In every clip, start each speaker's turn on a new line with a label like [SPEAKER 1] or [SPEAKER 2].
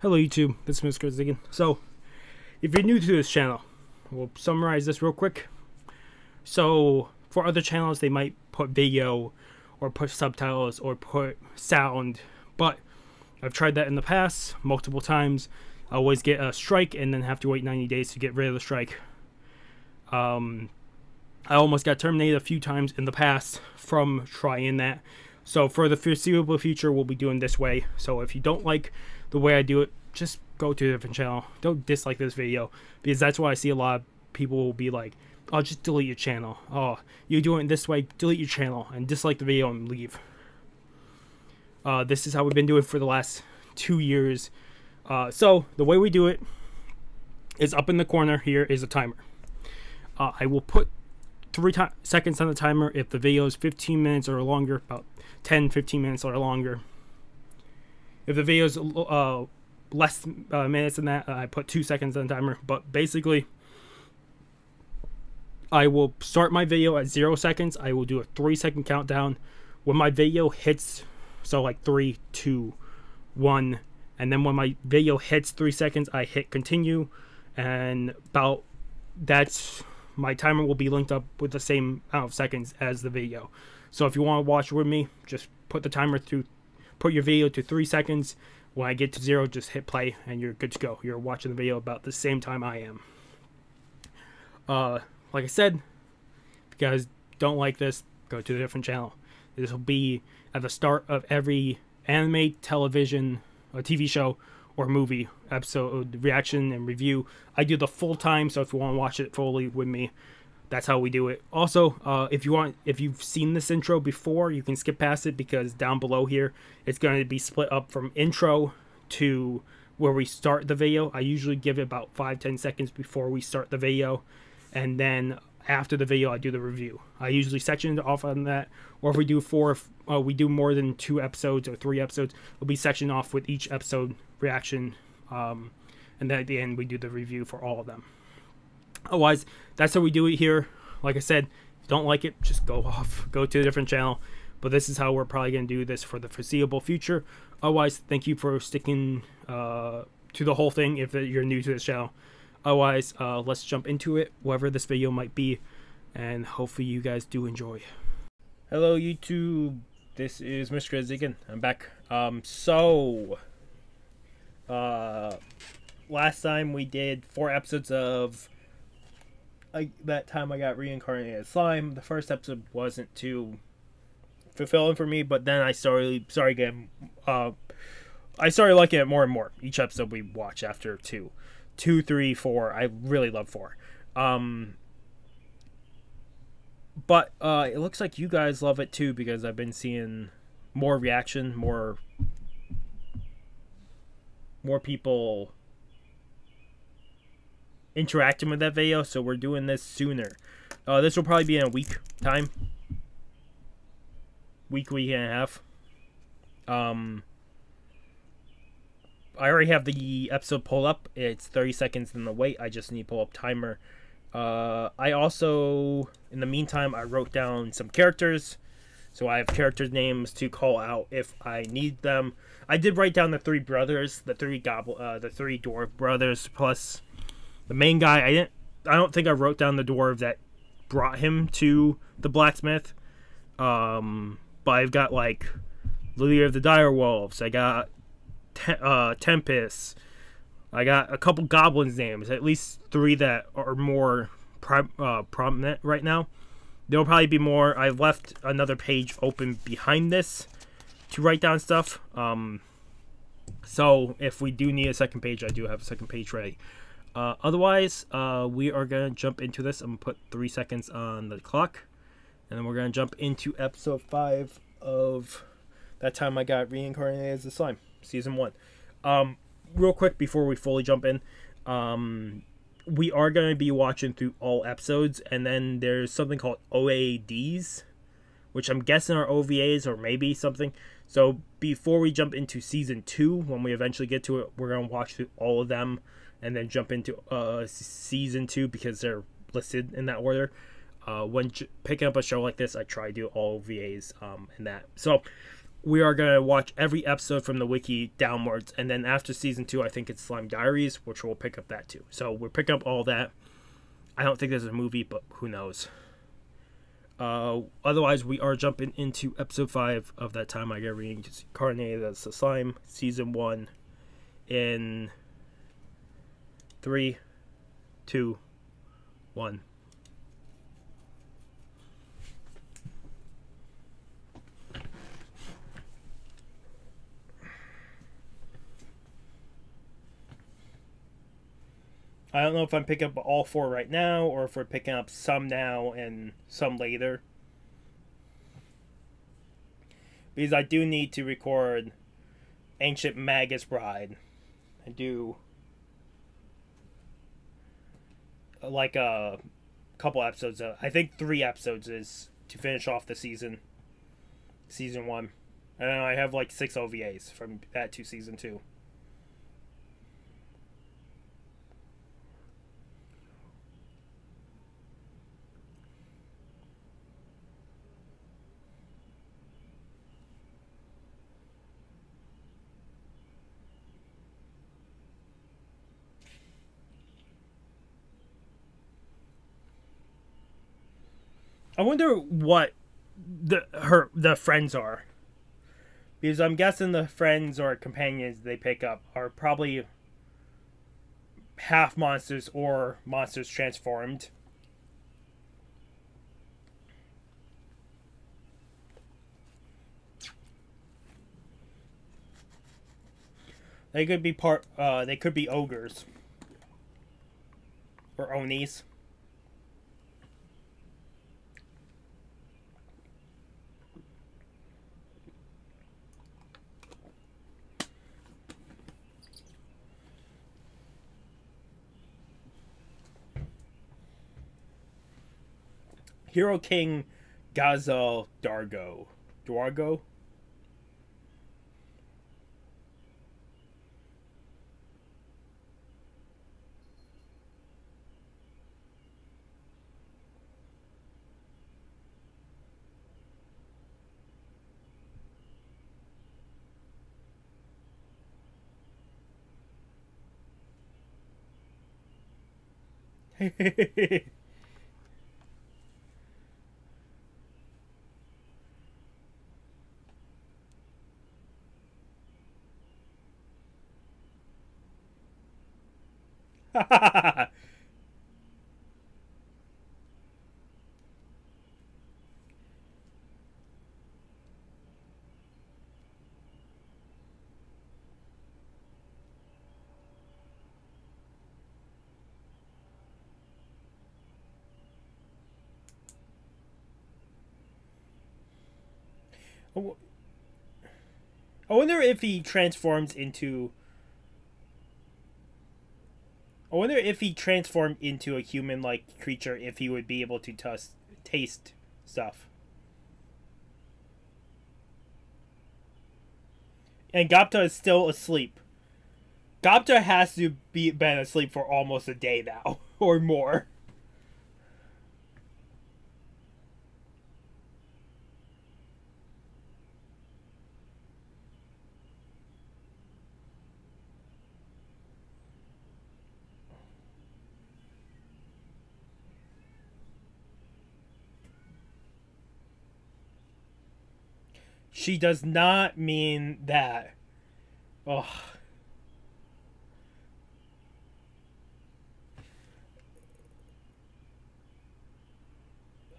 [SPEAKER 1] Hello YouTube, this is Mr. Ziggin. So, if you're new to this channel, we'll summarize this real quick. So, for other channels, they might put video, or put subtitles, or put sound, but I've tried that in the past, multiple times. I always get a strike, and then have to wait 90 days to get rid of the strike. I almost got terminated a few times in the past from trying that. So for the foreseeable future, we'll be doing this way. So if you don't like the way I do it, just go to a different channel. Don't dislike this video, because that's why I see a lot of people will be like, oh, just delete your channel. Oh, you're doing it this way, delete your channel and dislike the video and leave. This is how we've been doing for the last 2 years. So the way we do it is up in the corner here is a timer. I will put 3 seconds on the timer if the video is 15 minutes or longer, about 10-15 minutes or longer. If the video is less minutes than that, I put 2 seconds on the timer. But basically, I will start my video at 0 seconds. I will do a 3-second countdown. When my video hits, so like 3, 2, 1, and then when my video hits 3 seconds, I hit continue, and about that's my timer will be linked up with the same amount of seconds as the video. So if you want to watch with me, just put the timer to put your video to 3 seconds. When I get to 0, just hit play and you're good to go. You're watching the video about the same time I am. Like I said, if you guys don't like this, go to a different channel. This will be at the start of every anime, television, or TV show, or movie episode reaction and review. I do the full time, so if you want to watch it fully with me, that's how we do it. Also, if you've seen this intro before, you can skip past it, because down below here it's going to be split up from intro to where we start the video. I usually give it about 5-10 seconds before we start the video, and then after the video I do the review. I usually section it off on that, or if we do we do more than 2 episodes or 3 episodes, it'll be sectioned off with each episode reaction, and then at the end we do the review for all of them. Otherwise, that's how we do it here. Like I said, if you don't like it, just go to a different channel. But this is how we're probably going to do this for the foreseeable future. Otherwise, thank you for sticking to the whole thing if you're new to this channel. Otherwise, let's jump into it, whatever this video might be, and hopefully you guys do enjoy. Hello YouTube, this is Mr. Ziggin. I'm back. Last time we did 4 episodes of that time I got Reincarnated Slime. The first episode wasn't too fulfilling for me, but then I started liking it more and more. Each episode we watch after 2, 3, 4. I really love 4. But it looks like you guys love it too, because I've been seeing more reaction, more people interacting with that video, so we're doing this sooner. This will probably be in a week time. Week and a half. I already have the episode pulled up. It's 30 seconds in the wait. I just need to pull up timer. I also, in the meantime, I wrote down some characters. So I have characters' names to call out if I need them. I did write down the 3 brothers, the 3 dwarf brothers, plus the main guy. I don't think I wrote down the dwarf that brought him to the blacksmith. But I've got like Leader of the Dire Wolves. I got Tempest. I got a couple goblins names, at least 3 that are more prominent right now. There'll probably be more. I've left another page open behind this to write down stuff. So if we do need a second page, I do have a second page ready. Otherwise, we are going to jump into this. I'm going to put 3 seconds on the clock. And then we're going to jump into episode 5 of That Time I Got Reincarnated as a Slime, season 1. Real quick before we fully jump in, we are going to be watching through all episodes, and then there's something called OADs, which I'm guessing are OVAs or maybe something. So before we jump into season 2, when we eventually get to it, we're going to watch through all of them and then jump into season 2, because they're listed in that order. When picking up a show like this, I try to do all OVAs and that. So we are going to watch every episode from the wiki downwards, and then after season 2, I think it's Slime Diaries, which we'll pick up that too. So we'll pick up all that. I don't think there's a movie, but who knows. Otherwise, we are jumping into episode 5 of That Time I Get Reincarnated as the Slime, season 1, in 3, 2, 1. I don't know if I'm picking up all 4 right now, or if we're picking up some now and some later. Because I do need to record Ancient Magus Bride and do like a couple episodes. I think 3 episodes is to finish off the season 1. And then I have like 6 OVAs from that to season 2. I wonder what the friends are, because I'm guessing the friends or companions they pick up are probably half monsters or monsters transformed. They could be they could be ogres or onis. Hero King Gazel Dwargo. I wonder if he transforms into... I wonder if he transformed into a human-like creature, if he would be able to taste stuff. And Gapta is still asleep. Gapta has to been asleep for almost a day now, or more. She does not mean that. Oh.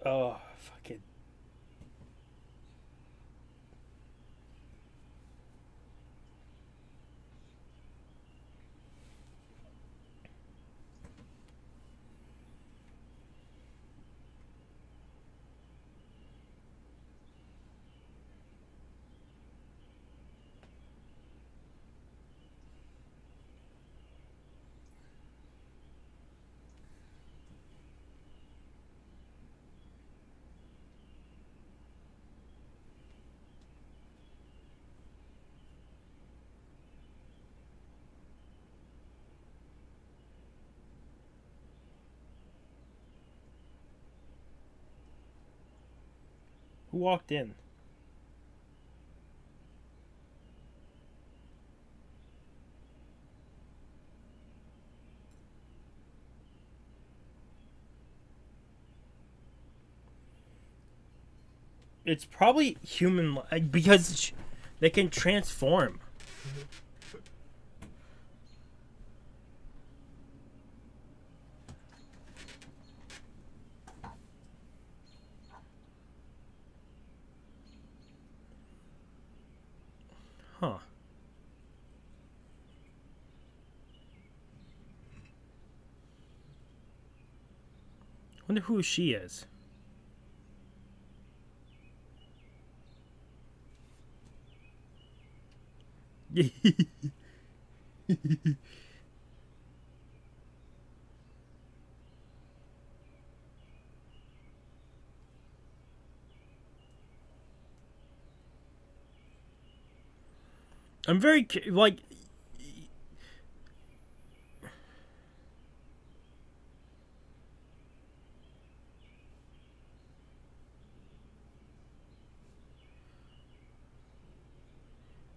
[SPEAKER 1] Oh, fucking. Who walked in?
[SPEAKER 2] It's probably human because they can transform. Huh. Wonder who she is. I'm very like.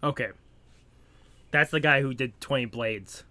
[SPEAKER 2] Okay. That's the guy who did 20 Blades.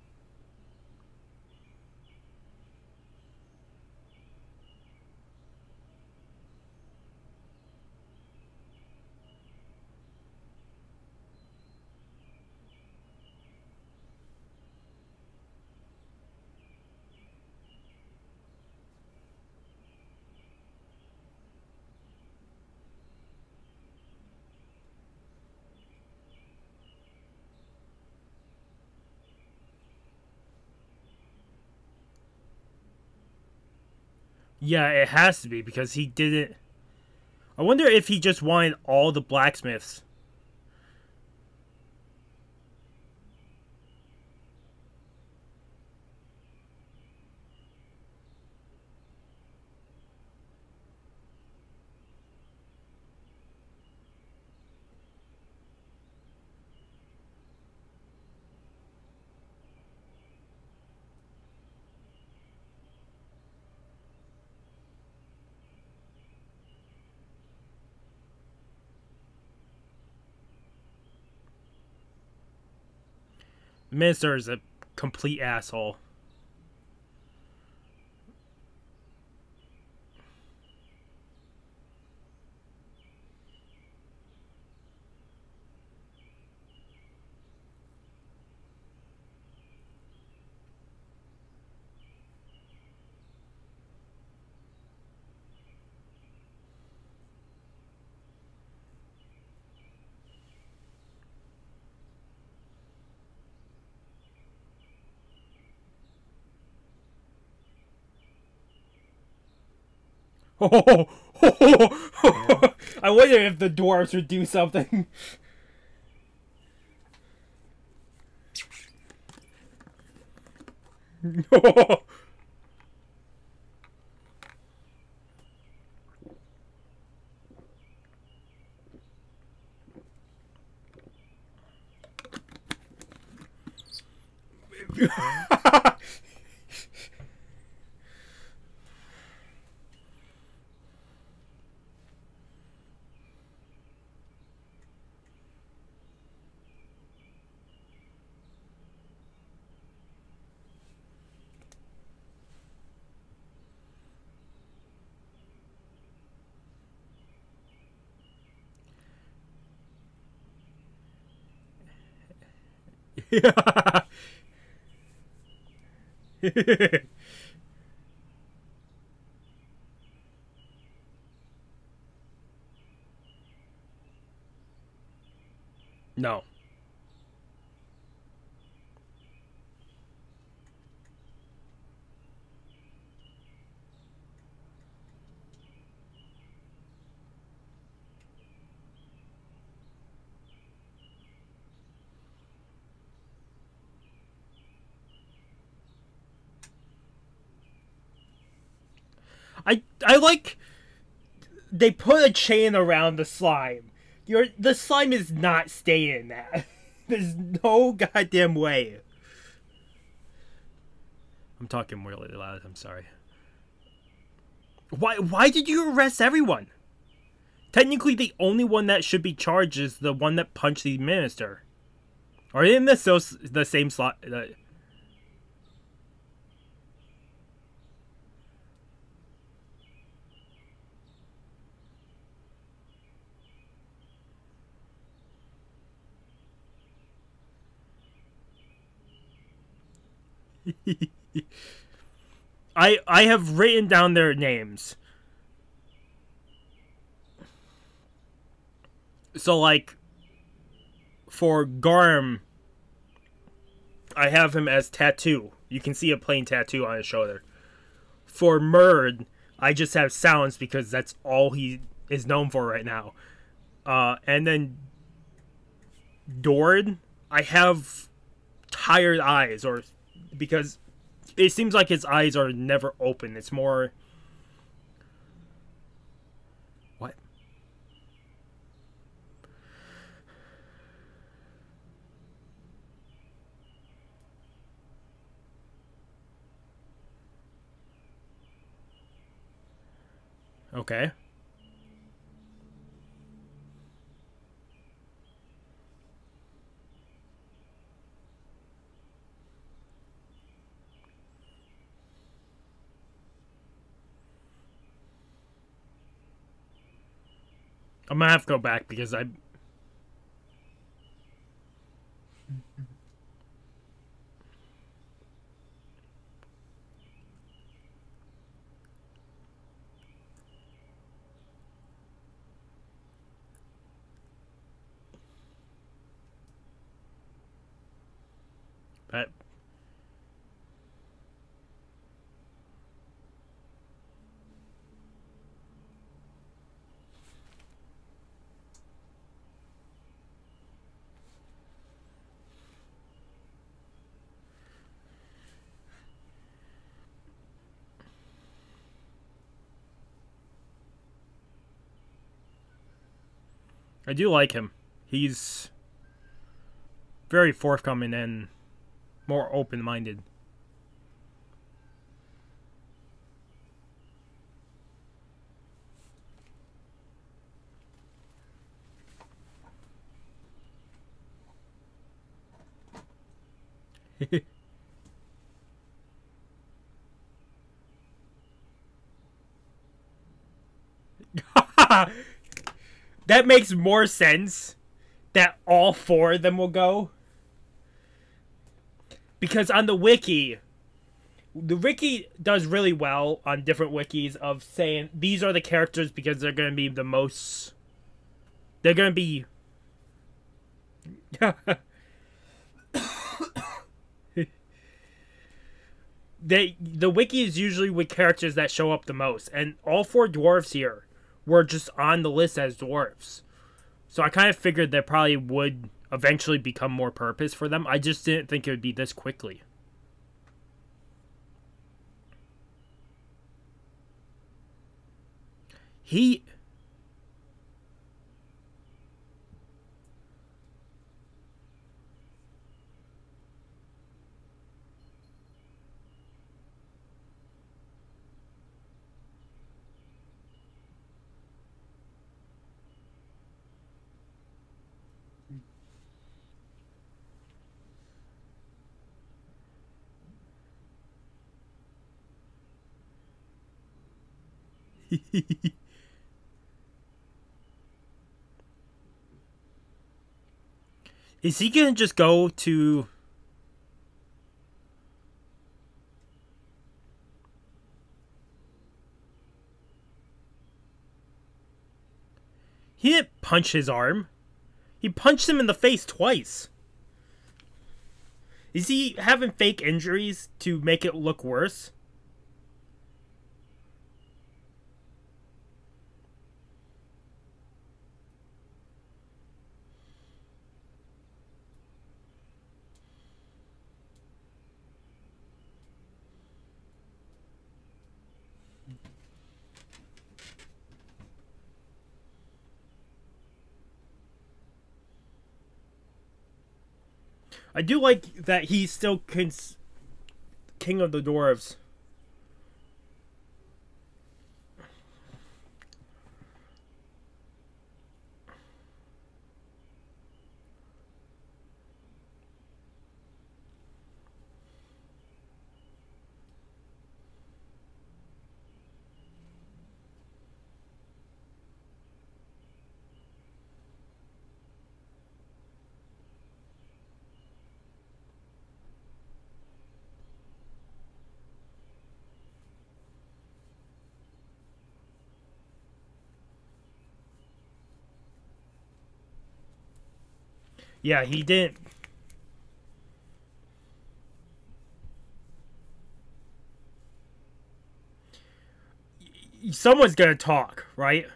[SPEAKER 2] Yeah, it has to be because he did it. I wonder if he just wanted all the blacksmiths. The minister is a complete asshole. I wonder if the dwarves would do something. No. I like they put a chain around the slime. The slime is not staying in that. There's no goddamn way. I'm talking really loud, I'm sorry. Why did you arrest everyone? Technically the only one that should be charged is the one that punched the minister. Or in the same slot I have written down their names. So like for Garm, I have him as Tattoo. You can see a plain tattoo on his shoulder. For Murd, I just have sounds because that's all he is known for right now. And then Dord, I have tired eyes, or because it seems like his eyes are never open. It's more... What? Okay. I'm gonna have to go back because I... I do like him. He's very forthcoming and more open-minded. That makes more sense that all four of them will go. Because on the wiki does really well on different wikis of saying these are the characters because they're going to be the most... They're going to be... The wiki is usually with characters that show up the most. And all four dwarves here were just on the list as dwarves. So I kind of figured there probably would eventually become more purpose for them. I just didn't think it would be this quickly. He... Is he gonna just go to... He didn't punch his arm. He punched him in the face twice. Is he having fake injuries to make it look worse? I do like that he's still king of the dwarves. Yeah, he didn't. Someone's gonna talk, right?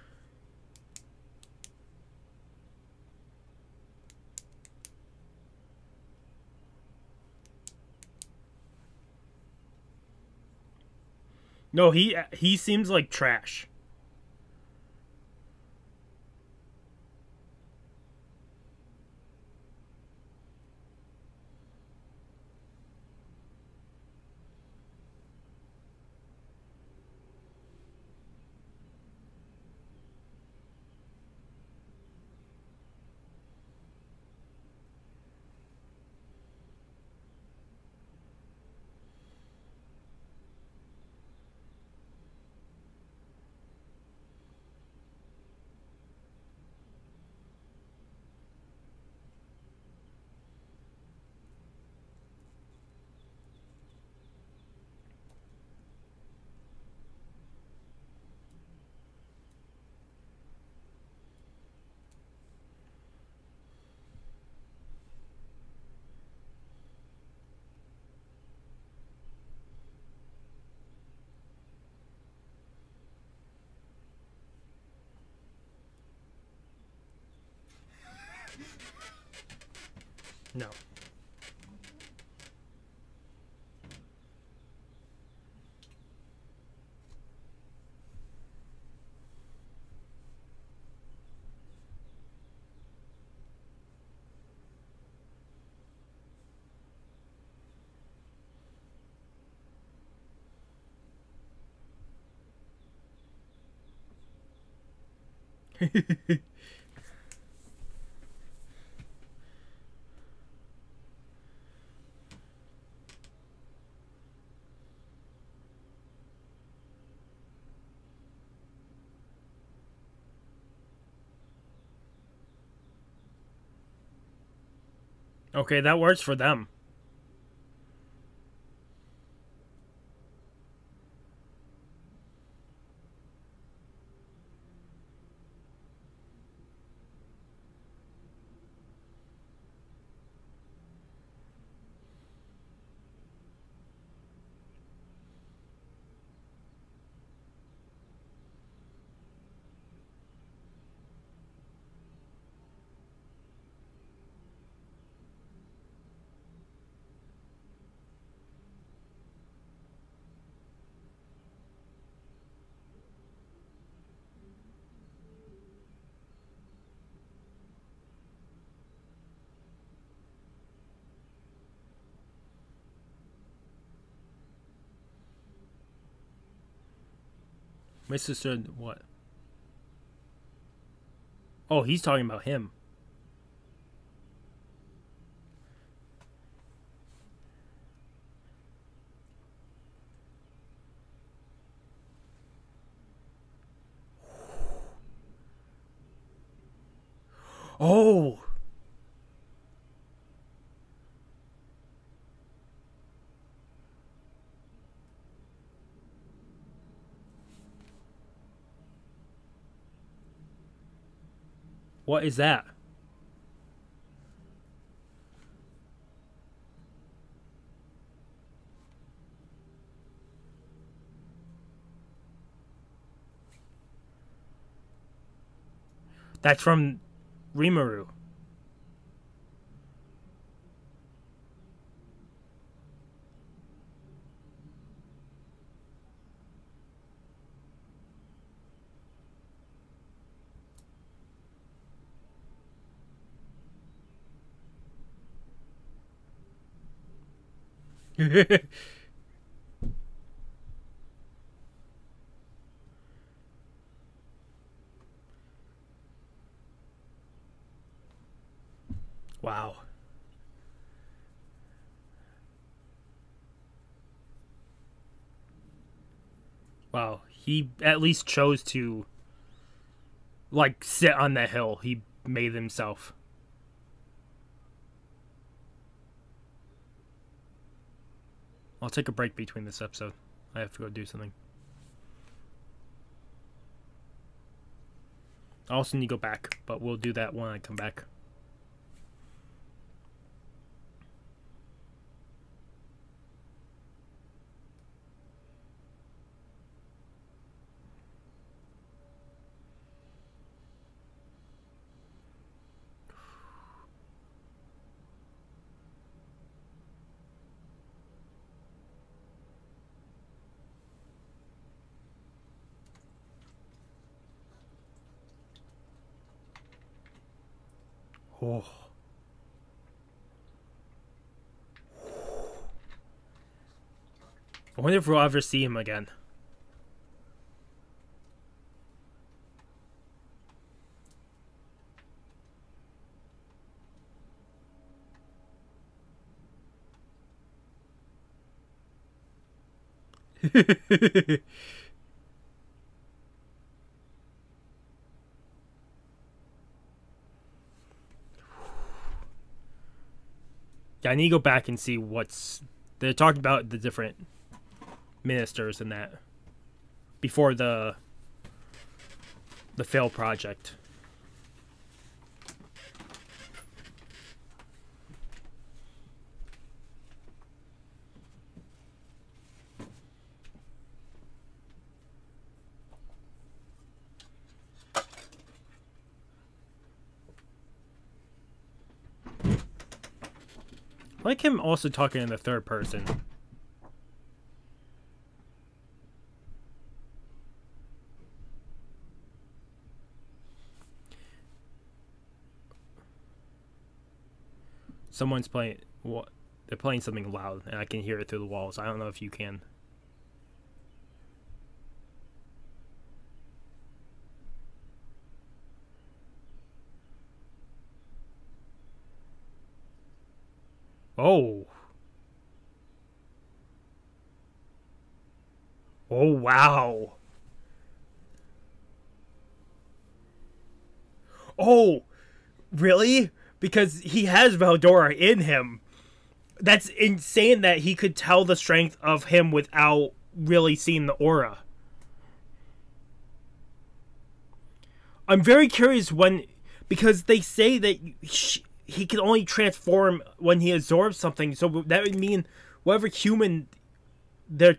[SPEAKER 2] No, he seems like trash. No. Okay, that works for them. My sister, what? Oh, he's talking about him. Oh! What is that? That's from Rimuru. Wow. Wow. He at least chose to, like, sit on the hill he made himself. I'll take a break between this episode. I have to go do something. I also need to go back, but we'll do that when I come back. Oh. I wonder if we'll ever see him again. Yeah, I need to go back and see what's... They're talking about the different ministers and that before the failed project. I like him also talking in the third person. Someone's playing... What? They're playing something loud, and I can hear it through the walls. I don't know if you can. Oh. Oh, wow. Oh, really? Because he has Valdora in him. That's insane that he could tell the strength of him without really seeing the aura. I'm very curious when... Because they say that he can only transform when he absorbs something. So that would mean whatever human that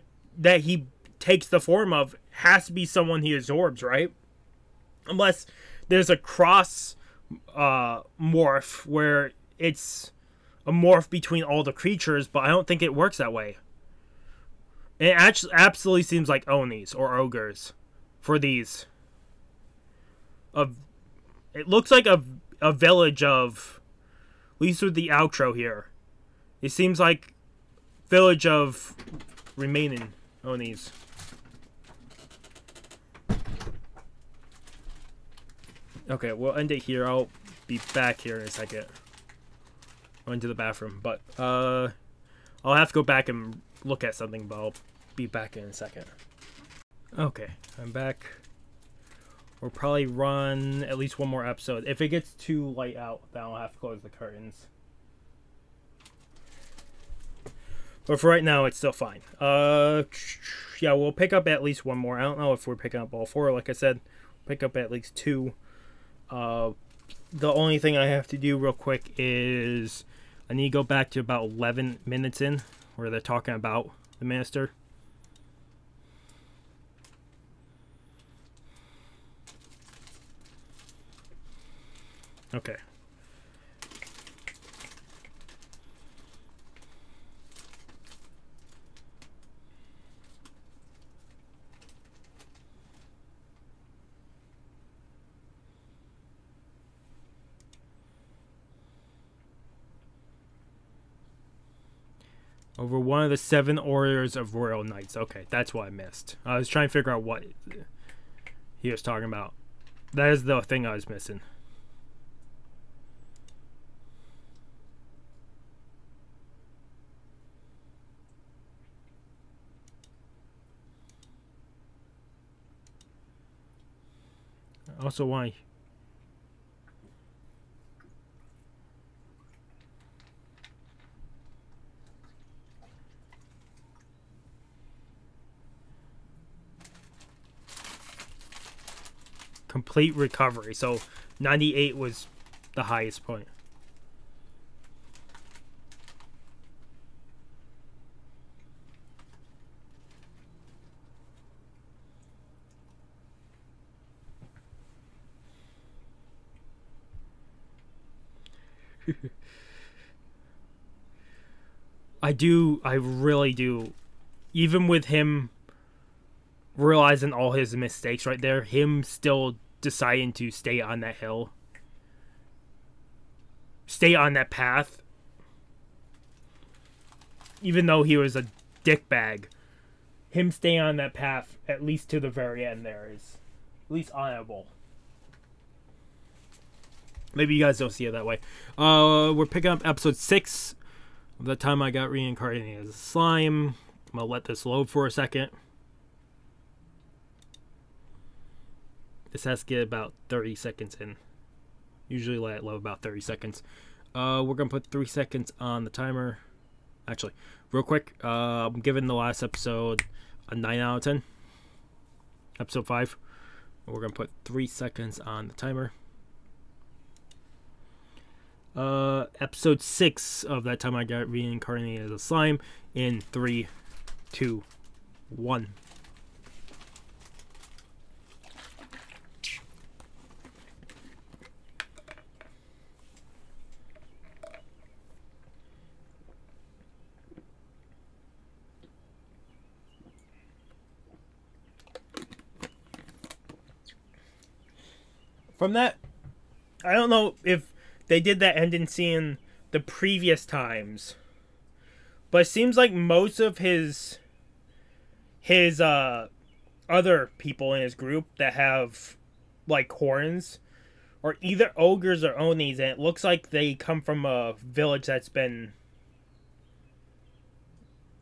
[SPEAKER 2] he takes the form of has to be someone he absorbs, right? Unless there's a cross morph where it's a morph between all the creatures, but I don't think it works that way. It actually absolutely seems like Onis or ogres for these. It looks like a village of, at least with the outro here, it seems like village of remaining Onis. Okay, we'll end it here. I'll be back here in a second. Going to the bathroom, but I'll have to go back and look at something, but I'll be back in a second. Okay, I'm back. We'll probably run at least one more episode. If it gets too light out, then I'll have to close the curtains. But for right now, it's still fine. Yeah, we'll pick up at least one more. I don't know if we're picking up all four. Like I said, pick up at least two. The only thing I have to do real quick is I need to go back to about 11 minutes in where they're talking about the minister. Okay. Over one of the 7 orders of royal knights. Okay, that's what I missed. I was trying to figure out what he was talking about. That is the thing I was missing. Also, why? Complete recovery. So 98 was the highest point. I really do. Even with him realizing all his mistakes right there, him still deciding to stay on that hill. stay on that path, even though he was a dickbag. Him staying on that path, at least to the very end, there is at least honorable. Maybe you guys don't see it that way. We're picking up episode 6 of The Time I Got Reincarnated as a Slime. I'm going to let this load for a second. This has to get about 30 seconds in. Usually let it load about 30 seconds. We're going to put 3 seconds on the timer. Actually, real quick, I'm giving the last episode a 9 out of 10. Episode 5. We're going to put 3 seconds on the timer. Episode 6 of That Time I Got Reincarnated as a Slime in 3, 2, 1. From that, I don't know if they did that ending scene the previous times, but it seems like most of his other people in his group that have like horns are either ogres or onis, and it looks like they come from a village that's been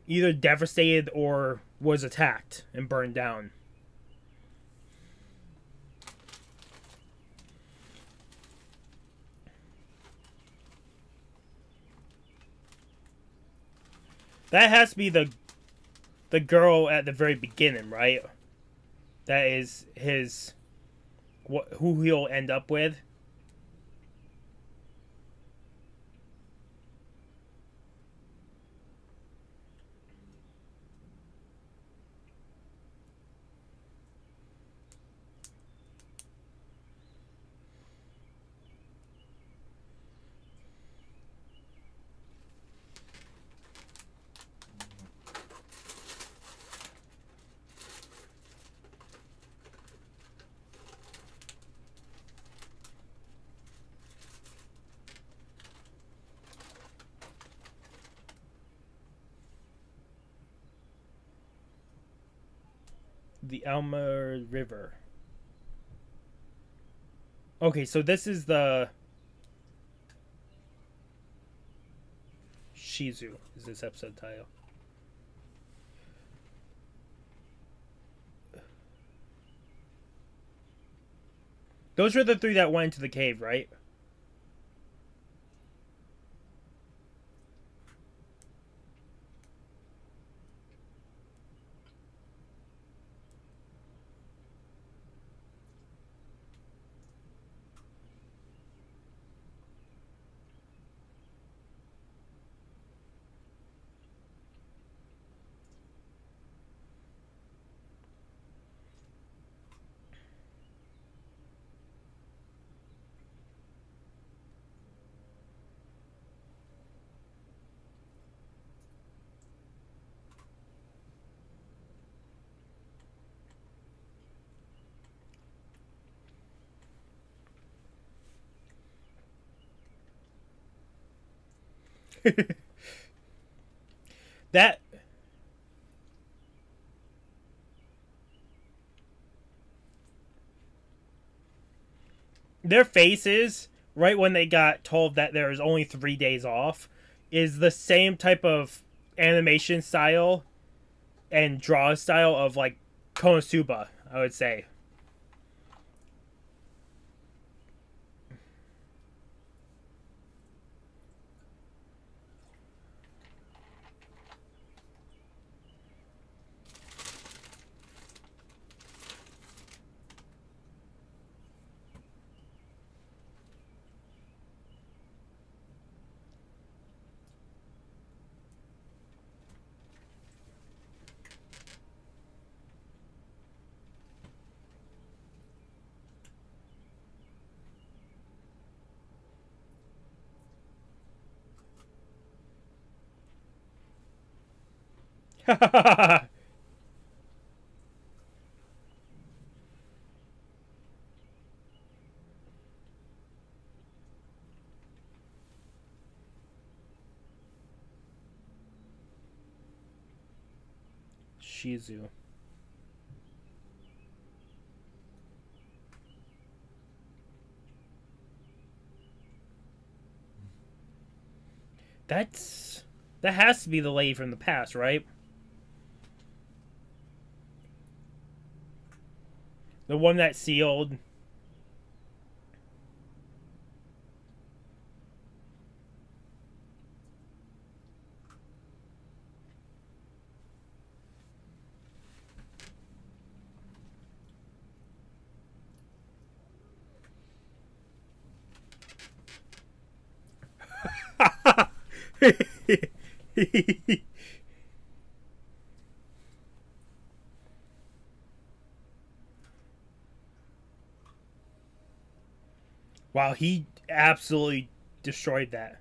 [SPEAKER 2] either devastated or was attacked and burned down. That has to be the girl at the very beginning, right? That is who he'll end up with. The Alma River. Okay, so this is the Shizu is this episode title. Those were the 3 that went into the cave, right? That their faces right when they got told that there was only 3 days off is the same type of animation style and draw style of like Konosuba, I would say. Shizu. That has to be the lady from the past, right? The one that sealed. Wow, he absolutely destroyed that.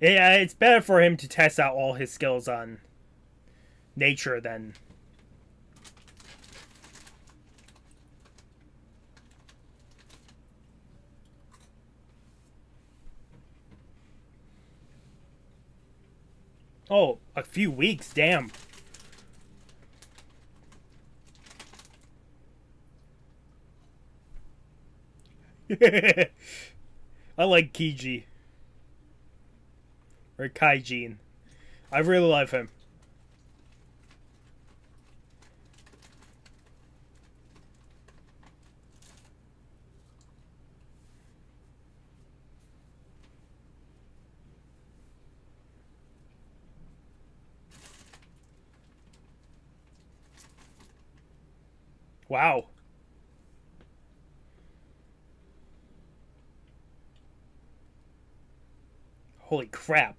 [SPEAKER 2] Yeah, it's better for him to test out all his skills on nature than... Oh, a few weeks, damn. I like Kiji. Or Kaijin. I really love him. Wow. Holy crap.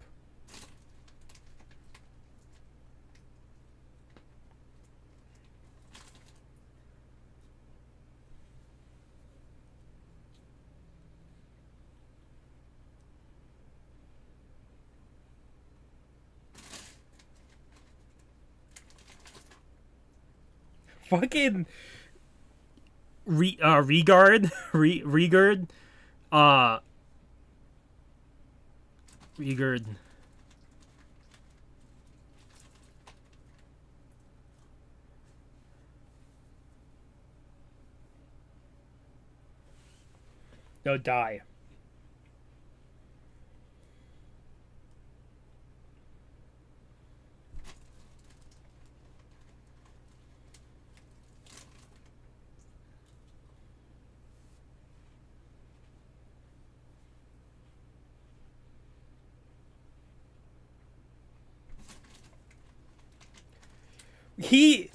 [SPEAKER 2] Fucking Regard. Regard. Regard. They'll die. He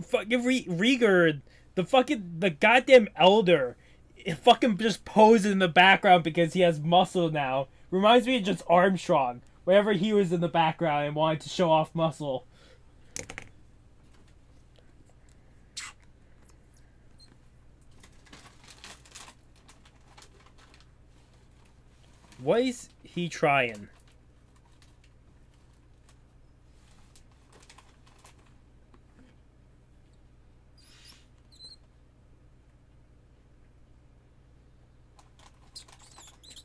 [SPEAKER 2] fucking Regard, the goddamn elder, it fucking just poses in the background because he has muscle now. Reminds me of just Armstrong, whenever he was in the background and wanted to show off muscle. What is he trying?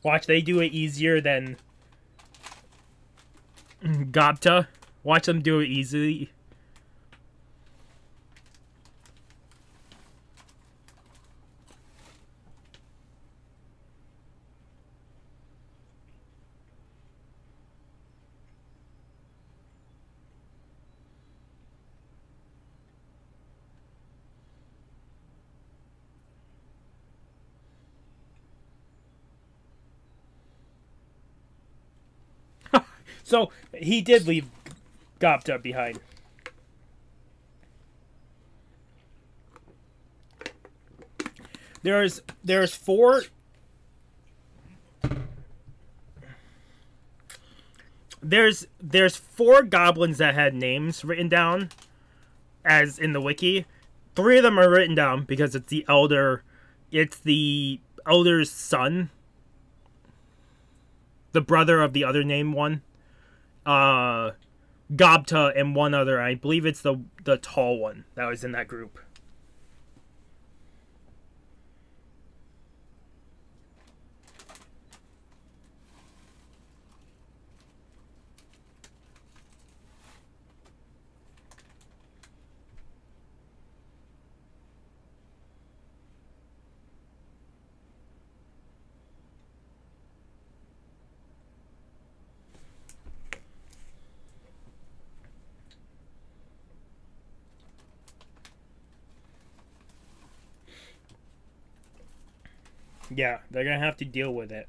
[SPEAKER 2] Watch, they do it easier than Datta. Watch them do it easily. So, he did leave Datta behind. There's four... There's four goblins that had names written down, as in the wiki. 3 of them are written down because it's the elder... It's the elder's son. The brother of the other named one. Datta and one other. I believe it's the tall one that was in that group. Yeah, they're gonna have to deal with it.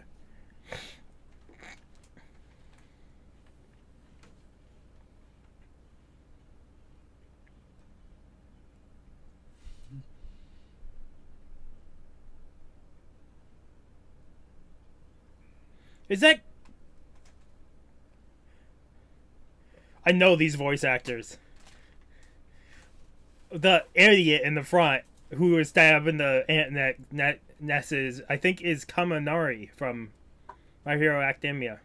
[SPEAKER 2] Is that... I know these voice actors. The idiot in the front who is stabbing the Nesses, I think, is Kaminari from My Hero Academia.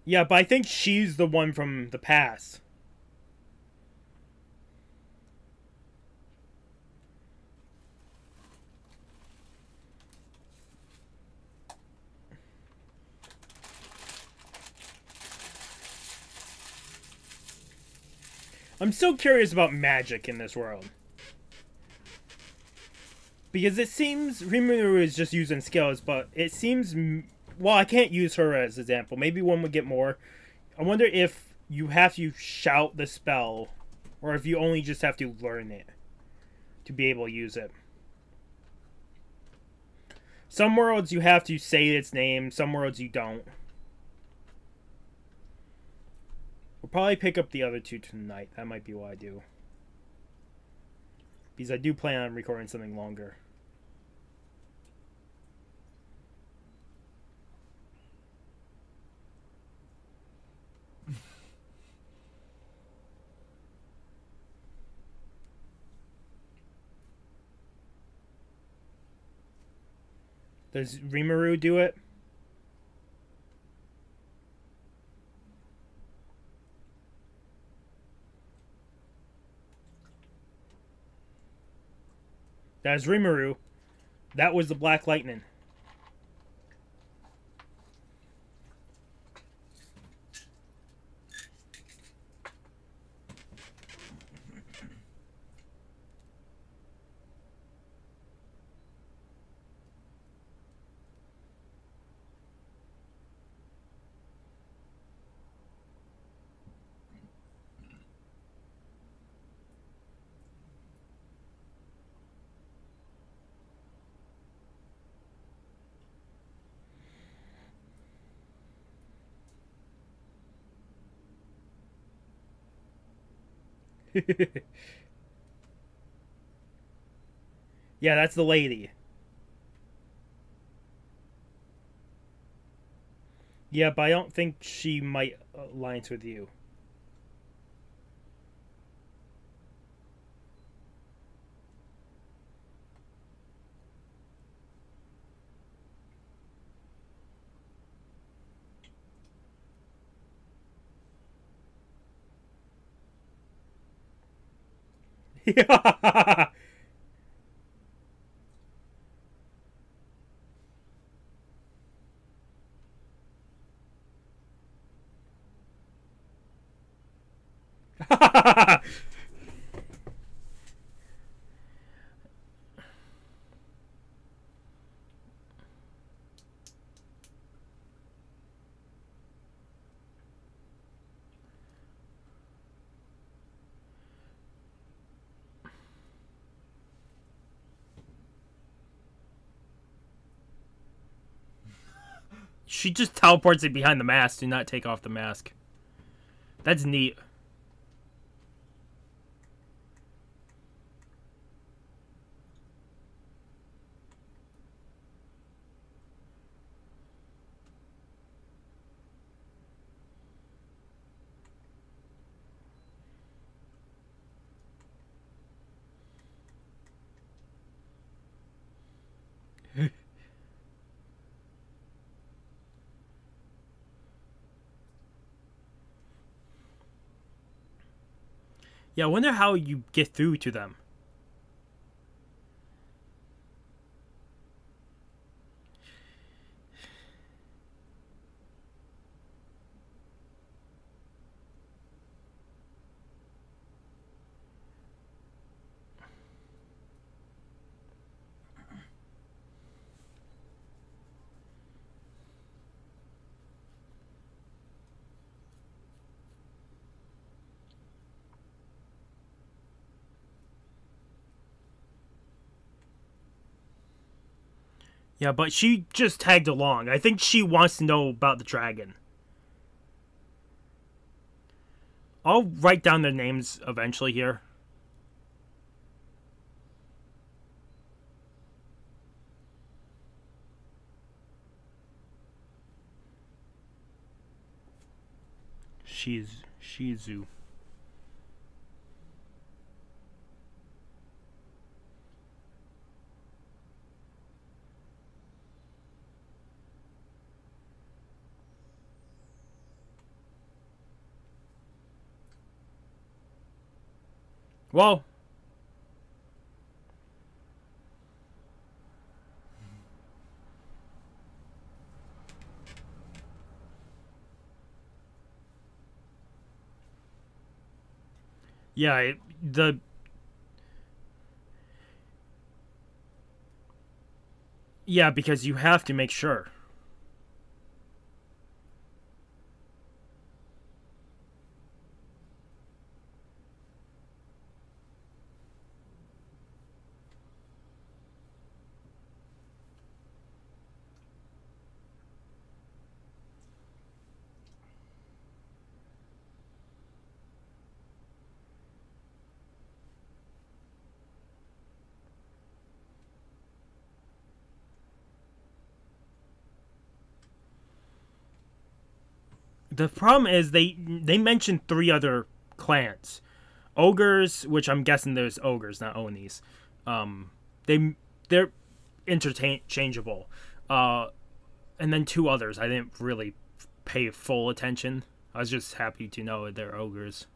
[SPEAKER 2] Yeah, but I think she's the one from the past. I'm so curious about magic in this world. Because it seems Rimuru is just using skills, but it seems... Well, I can't use her as an example. Maybe one would get more. I wonder if you have to shout the spell, or if you only just have to learn it to be able to use it. Some worlds you have to say its name, some worlds you don't. We'll probably pick up the other two tonight. That might be what I do. Because I do plan on recording something longer. Does Rimuru do it? That's Rimuru. That was the Black Lightning. Yeah, that's the lady. Yeah, but I don't think she might alliance with you. Yeah. She just teleports it behind the mask. Do not take off the mask. That's neat. Yeah, I wonder how you get through to them. Yeah, but she just tagged along. I think she wants to know about the dragon. I'll write down their names eventually here. Shizu. Well, yeah, yeah, because you have to make sure. The problem is they mentioned 3 other clans. Ogres, which I'm guessing there's ogres, not Onis. They're interchangeable. And then 2 others. I didn't really pay full attention. I was just happy to know they're ogres.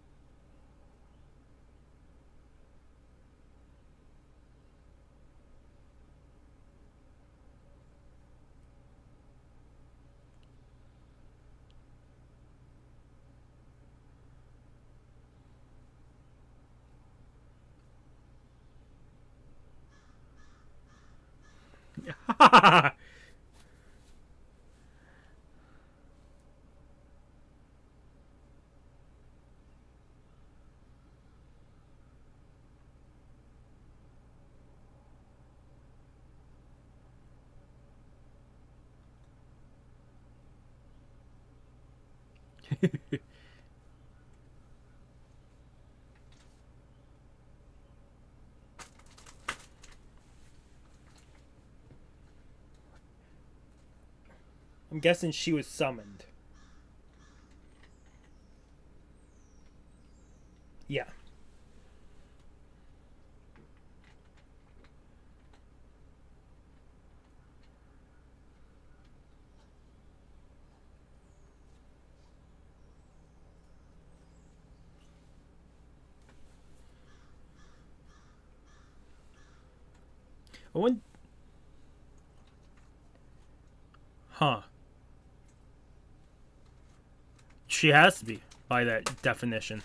[SPEAKER 2] I'm guessing she was summoned. Yeah. I wouldn't... Huh. She has to be, by that definition.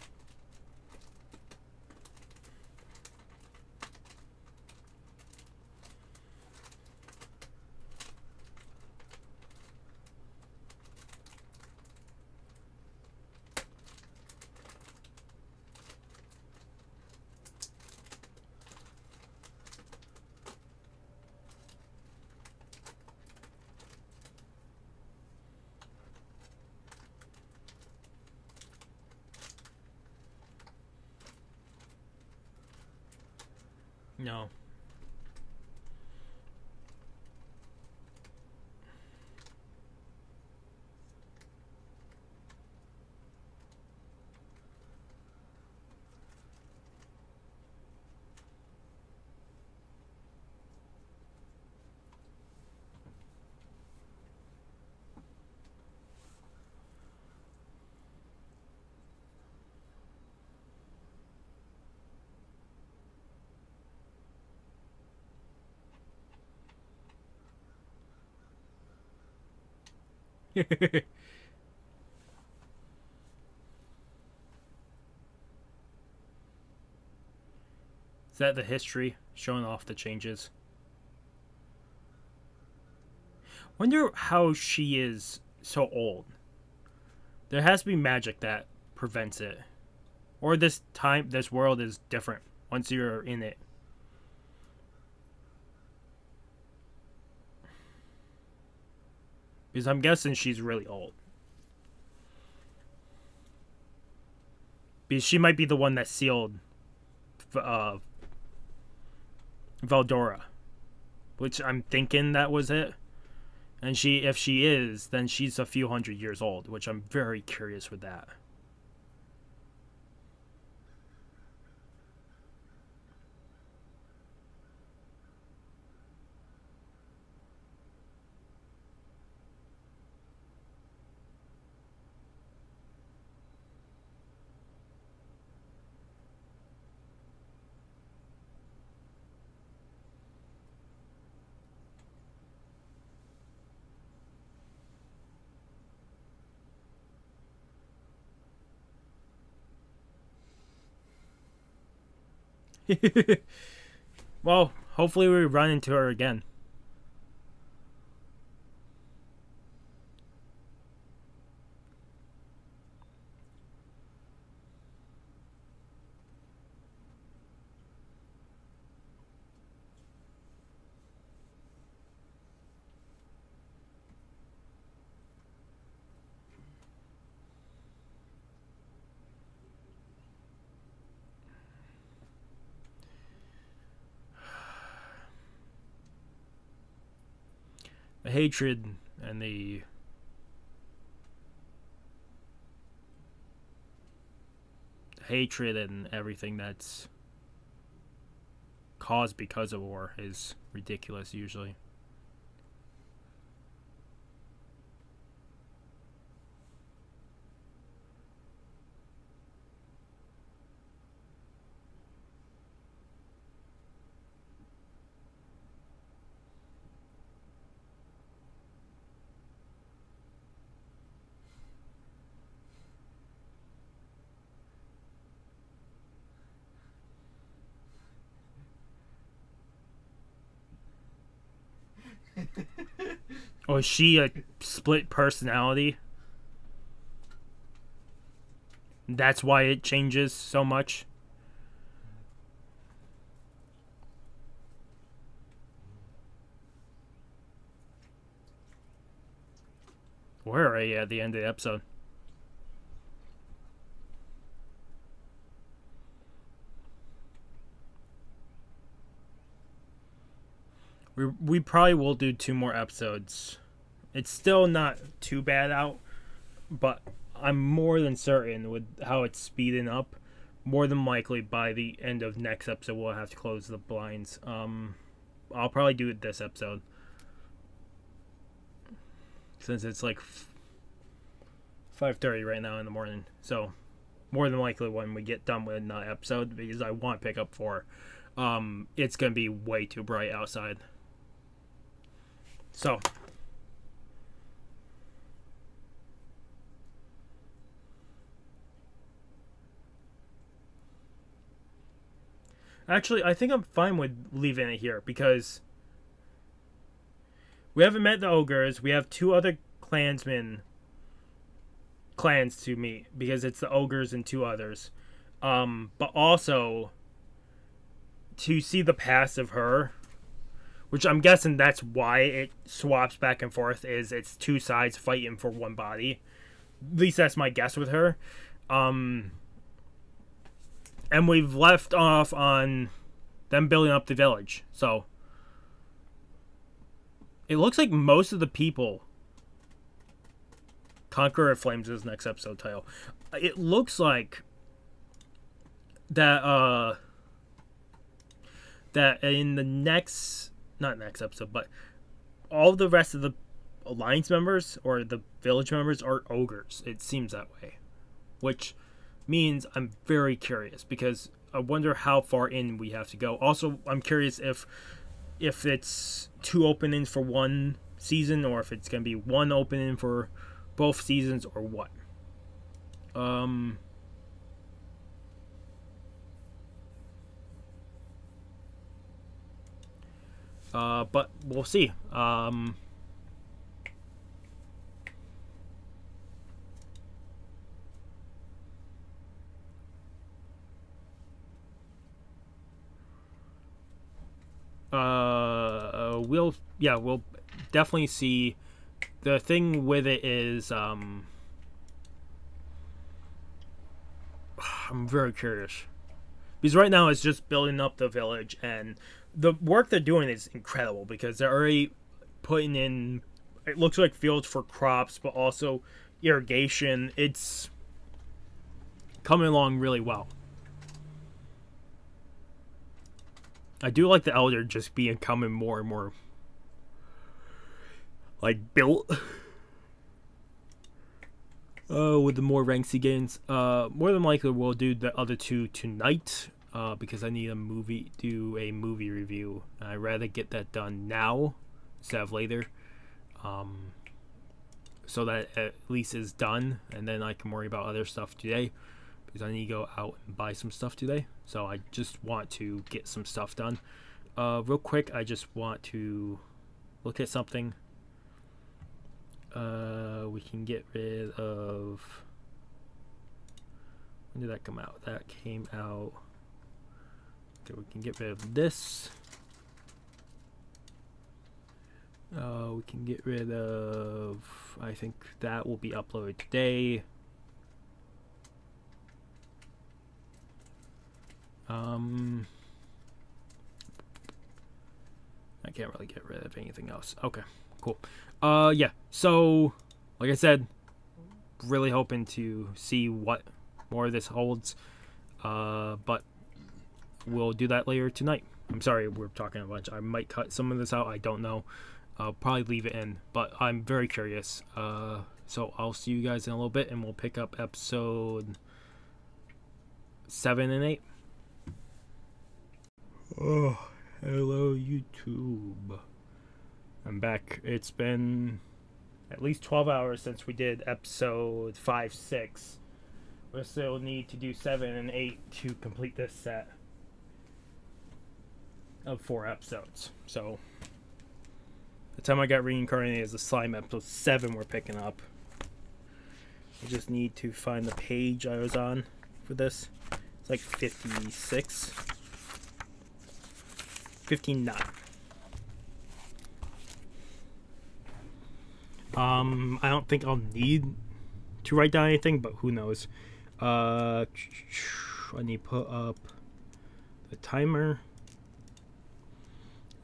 [SPEAKER 2] No. Is that the history showing off the changes? Wonder how she is so old. There has to be magic that prevents it. Or this world is different once you're in it. Because I'm guessing she's really old. Because she might be the one that sealed Valdora. Which I'm thinking that was it. And if she is, then she's a few hundred years old, which I'm very curious with that. Well, hopefully we run into her again. The hatred and the hatred and everything that's caused because of war is ridiculous usually. Or is she a split personality? That's why it changes so much. Where are you at the end of the episode? We probably will do 2 more episodes. It's still not too bad out, but I'm more than certain with how it's speeding up, more than likely by the end of next episode we'll have to close the blinds. I'll probably do it this episode, since it's like 5:30 right now in the morning. So more than likely when we get done with that episode, because I want to pick up 4, it's gonna be way too bright outside. So actually, I think I'm fine with leaving it here, because we haven't met the ogres. We have 2 other clans to meet, because it's the ogres and 2 others. But also to see the past of her, which I'm guessing that's why it swaps back and forth, is it's 2 sides fighting for one body. At least that's my guess with her. And we've left off on them building up the village. So it looks like most of the people... Conqueror of Flames is next episode title. It looks like that that in the next... not next episode, but all the rest of the alliance members or the village members are ogres. It seems that way, which means I'm very curious, because I wonder how far in we have to go. Also, I'm curious if it's 2 openings for 1 season, or if it's gonna be 1 opening for both seasons, or what. But we'll see. We'll definitely see the thing with it is, I'm very curious. Because right now it's just building up the village, and the work they're doing is incredible because they're already putting in, it looks like fields for crops, but also irrigation. It's coming along really well. I do like the Elder just becoming more and more like built. With the more ranks he gains. More than likely we'll do the other two tonight. Because I need to do a movie review. I'd rather get that done now instead of later. So that at least is done, and then I can worry about other stuff today. Because I need to go out and buy some stuff today. So I just want to get some stuff done. Real quick, I just want to look at something. We can get rid of... When did that come out? That came out... Okay, we can get rid of this. We can get rid of... I think that will be uploaded today. I can't really get rid of anything else. Okay, cool. Yeah, so, like I said, really hoping to see what more of this holds. But we'll do that later tonight. I'm sorry, we're talking a bunch. I might cut some of this out. I don't know. I'll probably leave it in, but I'm very curious. So I'll see you guys in a little bit, and we'll pick up episode 7 and 8. Oh, hello YouTube. I'm back. It's been at least 12 hours since we did episode 5-6. We still need to do 7 and 8 to complete this set of 4 episodes. So the time I got reincarnated as a slime, episode 7 we're picking up. I just need to find the page I was on for this. It's like 56. 59. I don't think I'll need to write down anything, but who knows. I need to put up the timer.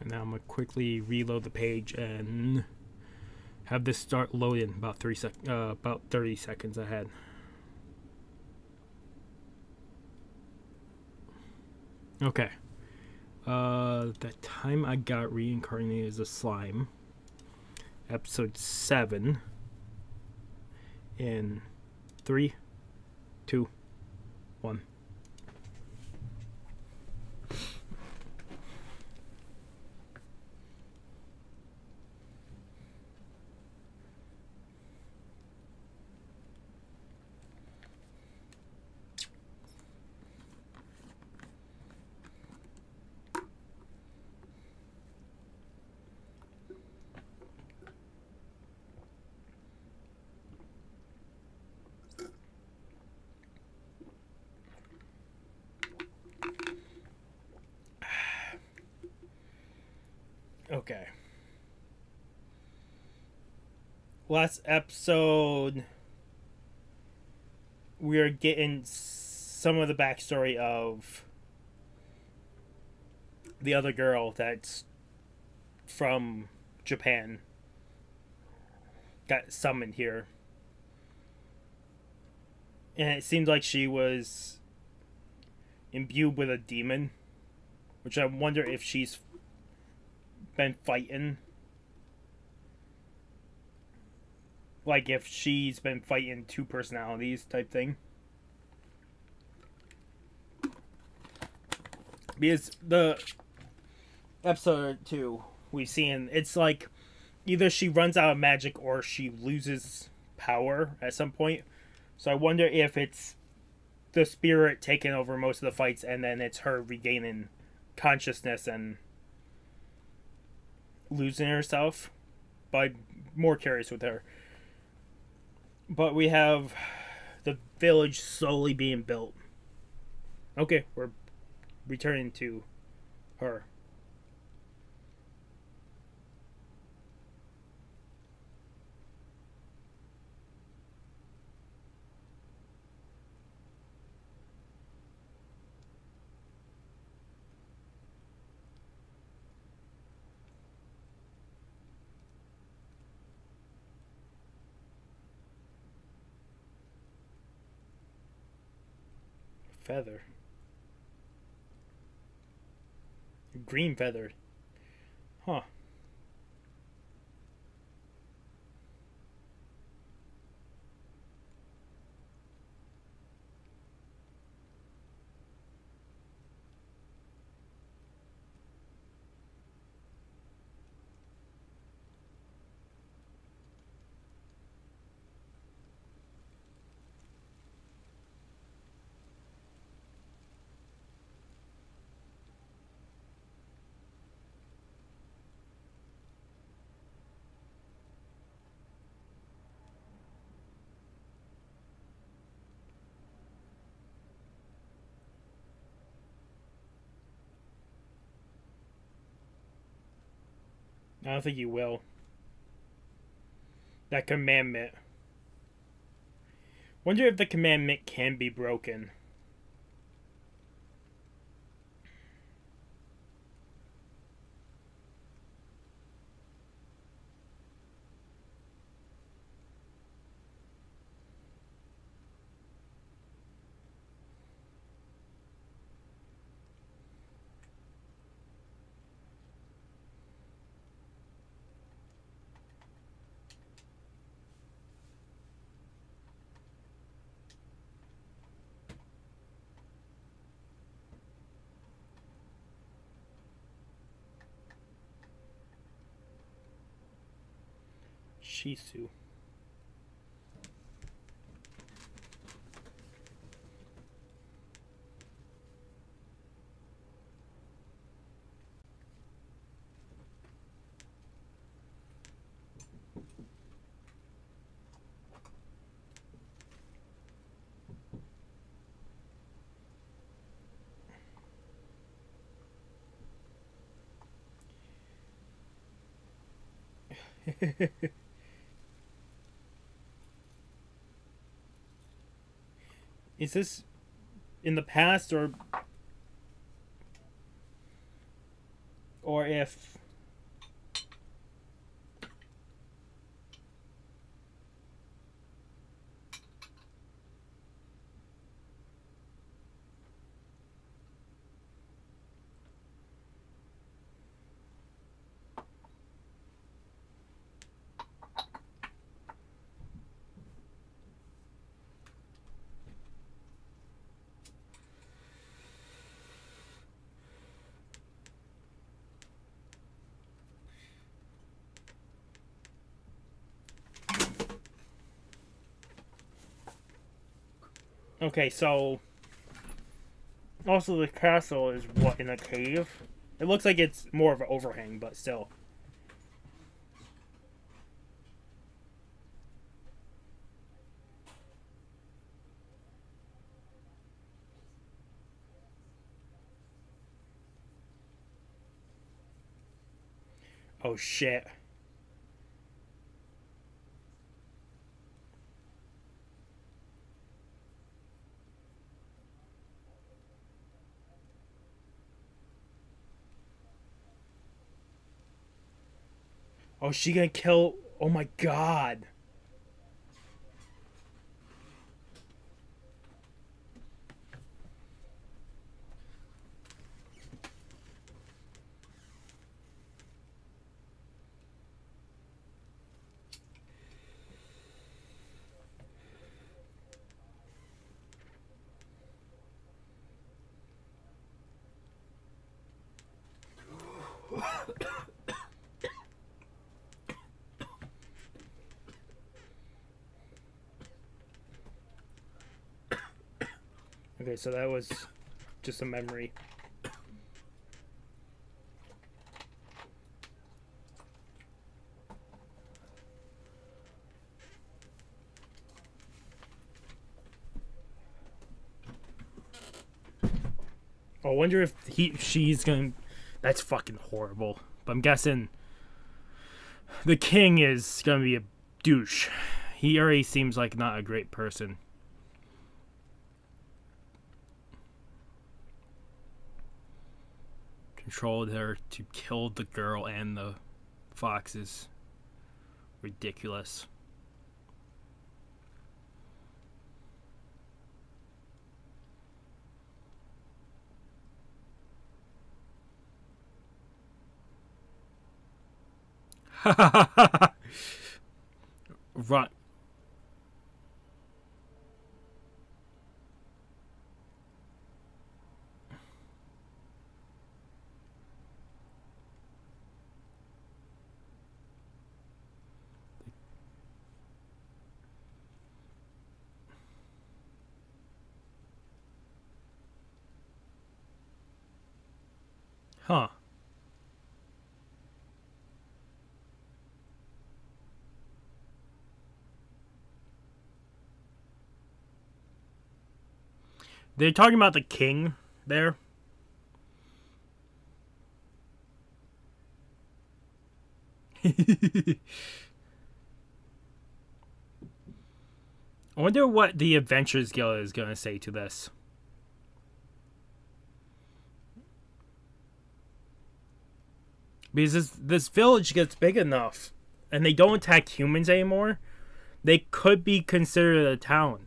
[SPEAKER 2] And now I'm going to quickly reload the page and have this start loading about 30 seconds ahead. Okay. The time I got reincarnated as a slime, episode 7, in 3, 2, 1. Okay. Last episode, we are getting some of the backstory of the other girl that's from Japan. Got summoned here. And it seemed like she was imbued with a demon, which I wonder if she's been fighting, like if she's been fighting 2 personalities type thing, because the episode 2 we've seen, it's like either she runs out of magic or she loses power at some point. So I wonder if it's the spirit taking over most of the fights, and then it's her regaining consciousness and losing herself. But I'm more curious with her. But we have the village slowly being built. Okay, we're returning to her.
[SPEAKER 1] Feather. Green feather. Huh. I don't think you will. That commandment. Wonder if the commandment can be broken. Shizu. Is this in the past or if okay, so also the castle is what, in a cave? It looks like it's more of an overhang, but still. Oh shit. Oh, she gonna kill... Oh my god. Okay, so that was just a memory. I wonder if she's gonna... That's fucking horrible. But I'm guessing the king is gonna be a douche. He already seems like not a great person. Controlled her to kill the girl and the foxes. Ridiculous.
[SPEAKER 2] Run. Huh. They're talking about the king there. I wonder what the Adventures Guild is going to say to this. Because this village gets big enough and they don't attack humans anymore, they could be considered a town.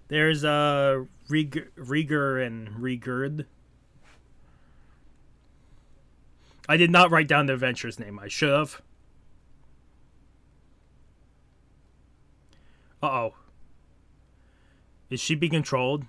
[SPEAKER 2] There's Rieger and Riegerd. I did not write down the adventurer's name. I should have. Uh-oh. Is she being controlled?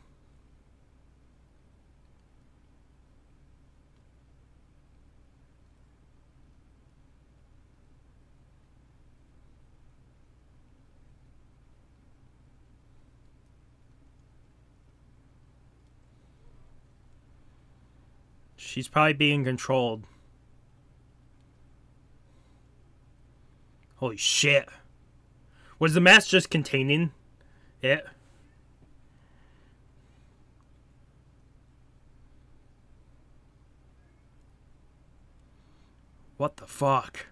[SPEAKER 2] She's probably being controlled. Holy shit. Was the mask just containing it? What the fuck?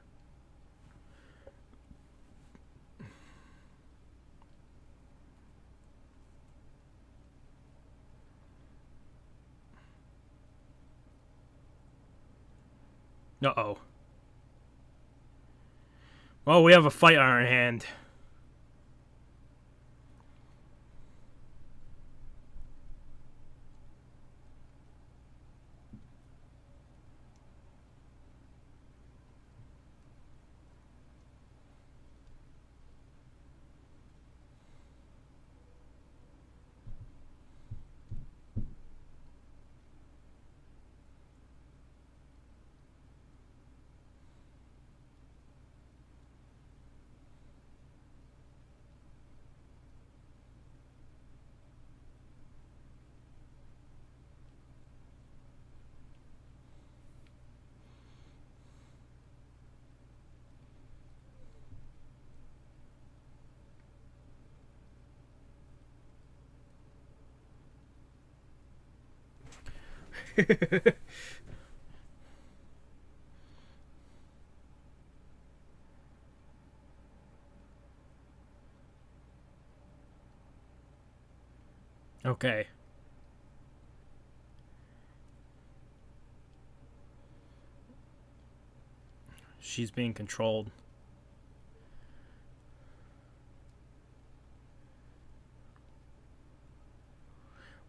[SPEAKER 2] Uh-oh. Well, we have a fight on our hand. Okay. She's being controlled.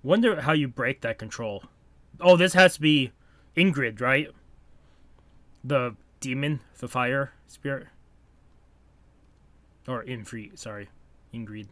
[SPEAKER 2] Wonder how you break that control. Oh, this has to be Ingrid, right? The demon, the fire spirit. Or Infri, sorry. Ingrid.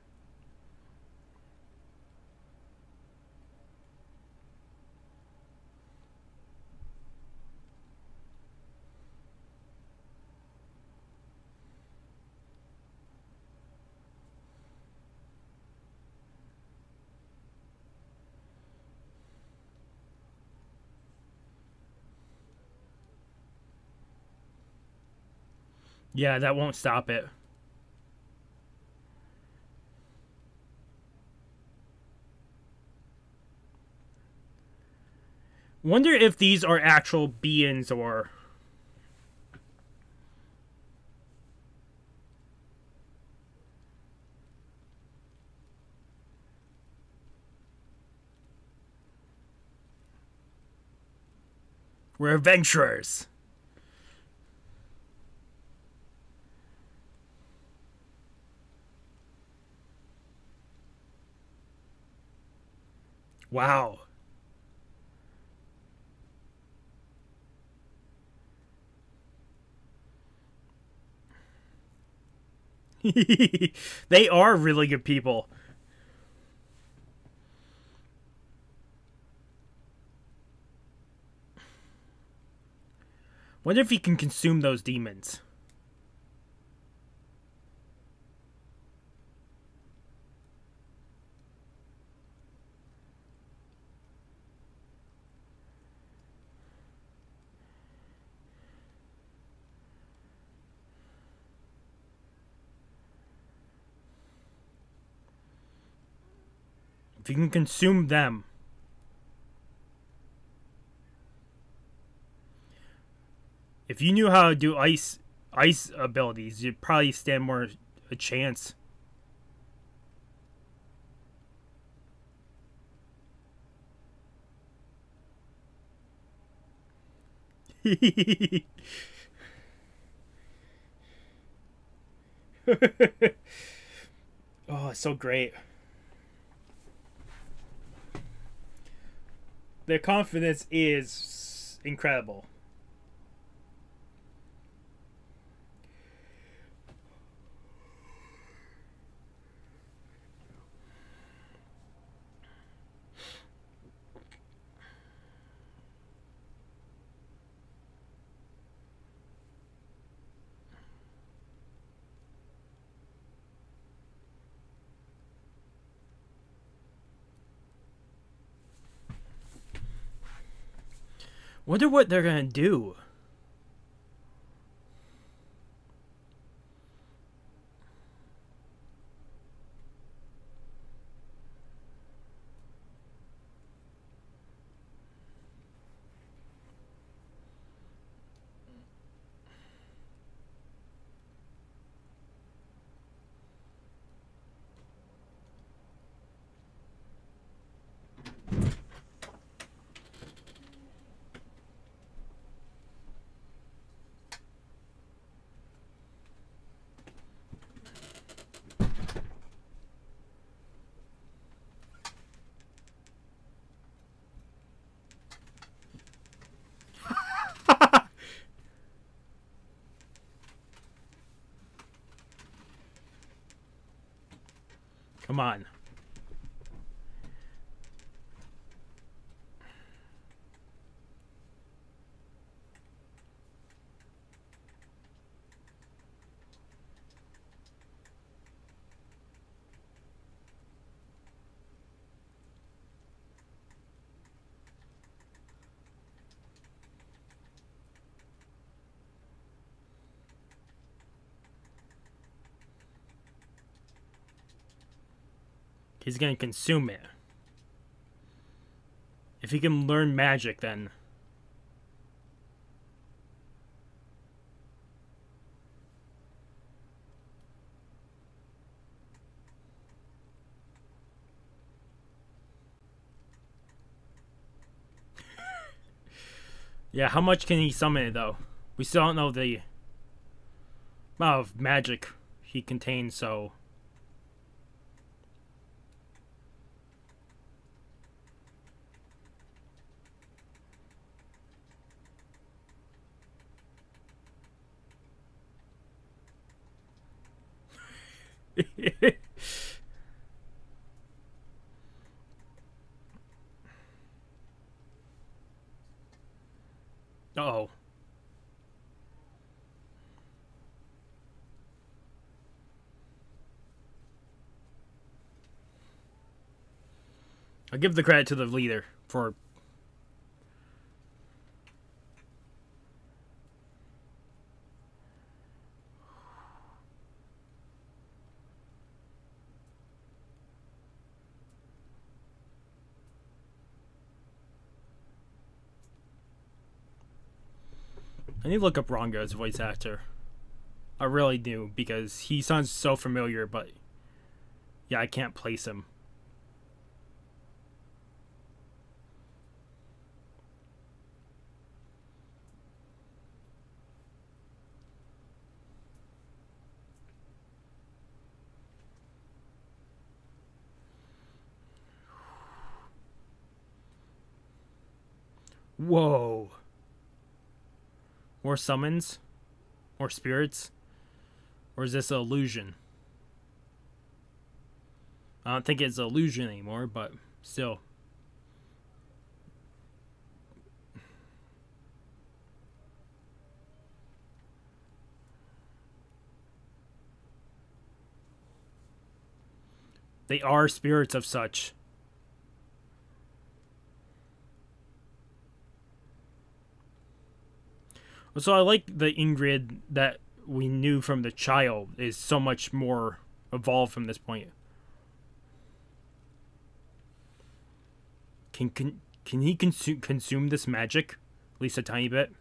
[SPEAKER 2] Yeah, that won't stop it. Wonder if these are actual beings or... We're adventurers. Wow. They are really good people. Wonder if he can consume those demons. If you can consume them. If you knew how to do ice abilities, you'd probably stand more a chance. Oh, it's so great. Their confidence is incredible. Wonder what they're gonna do. Come on. He's gonna consume it. If he can learn magic, then... Yeah, how much can he summon it, though? We still don't know the amount of magic he contains, so... Uh-oh. I'll give the credit to the leader for...
[SPEAKER 1] I need to look up Rongo's voice actor. I really do, because he sounds so familiar, but yeah, I can't place him. Whoa. More summons? More spirits? Or is this an illusion? I don't think it's an illusion anymore, but still. They are spirits of such. So I like the Ingrid that we knew from the child is so much more evolved from this point. Can he consume this magic? At least a tiny bit?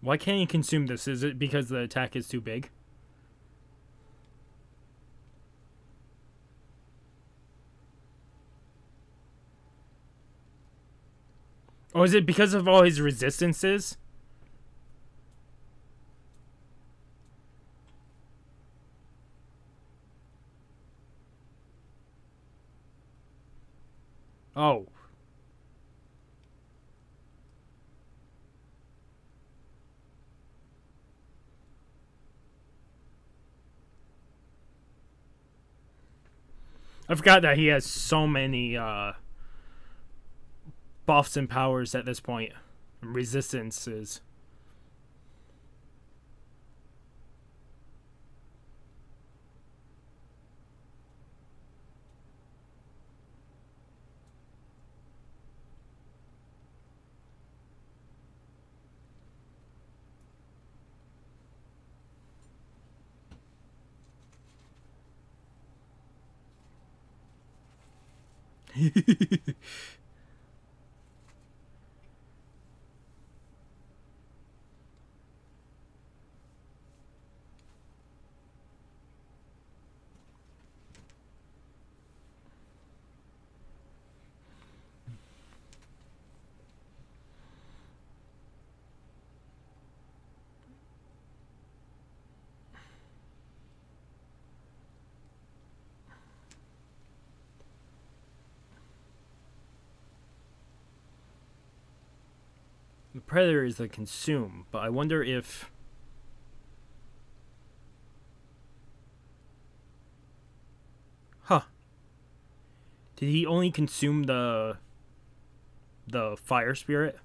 [SPEAKER 1] Why can't he consume this? Is it because the attack is too big? Or is it because of all his resistances? Oh. I forgot that he has so many buffs and powers at this point. Resistances. The predator is the consume, but I wonder if... Huh. Did he only consume the fire spirit?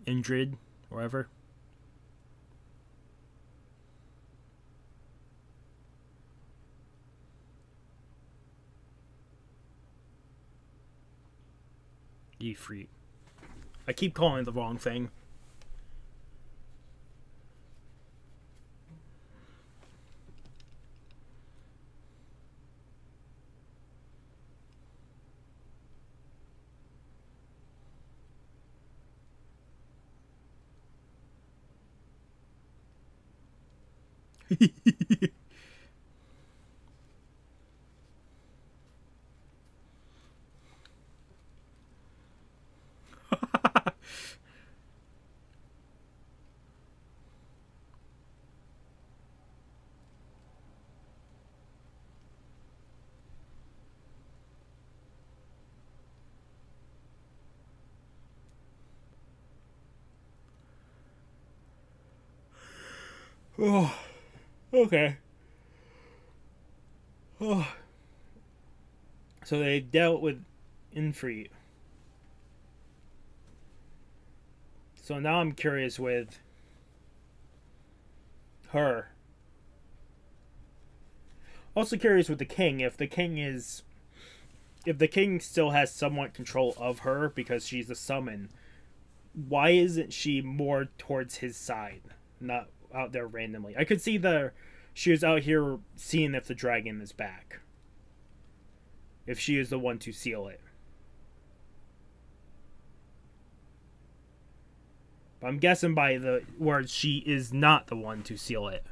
[SPEAKER 1] Indrid, wherever. E5-8. I keep calling it the wrong thing. Oh, okay. Oh.
[SPEAKER 2] So they dealt with Infreed. So now I'm curious with her. Also curious with the king, if the king still has somewhat control of her because she's a summon, why isn't she more towards his side, not out there randomly? I could see she was out here seeing if the dragon is back, if she is the one to seal it. But I'm guessing by the words, she is not the one to seal it.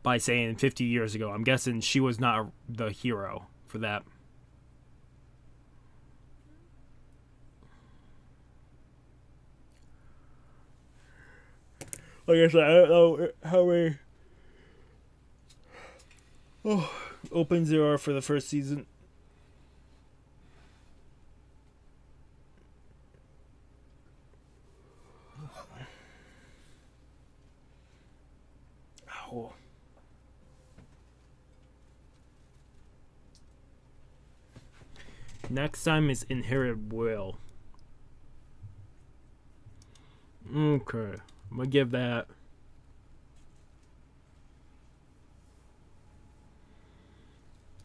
[SPEAKER 2] By saying 50 years ago, I'm guessing she was not the hero for that. Like I said, I don't know how many opens there are for the first season. Oh. Next time is Inherent Will. Okay. I'm gonna give that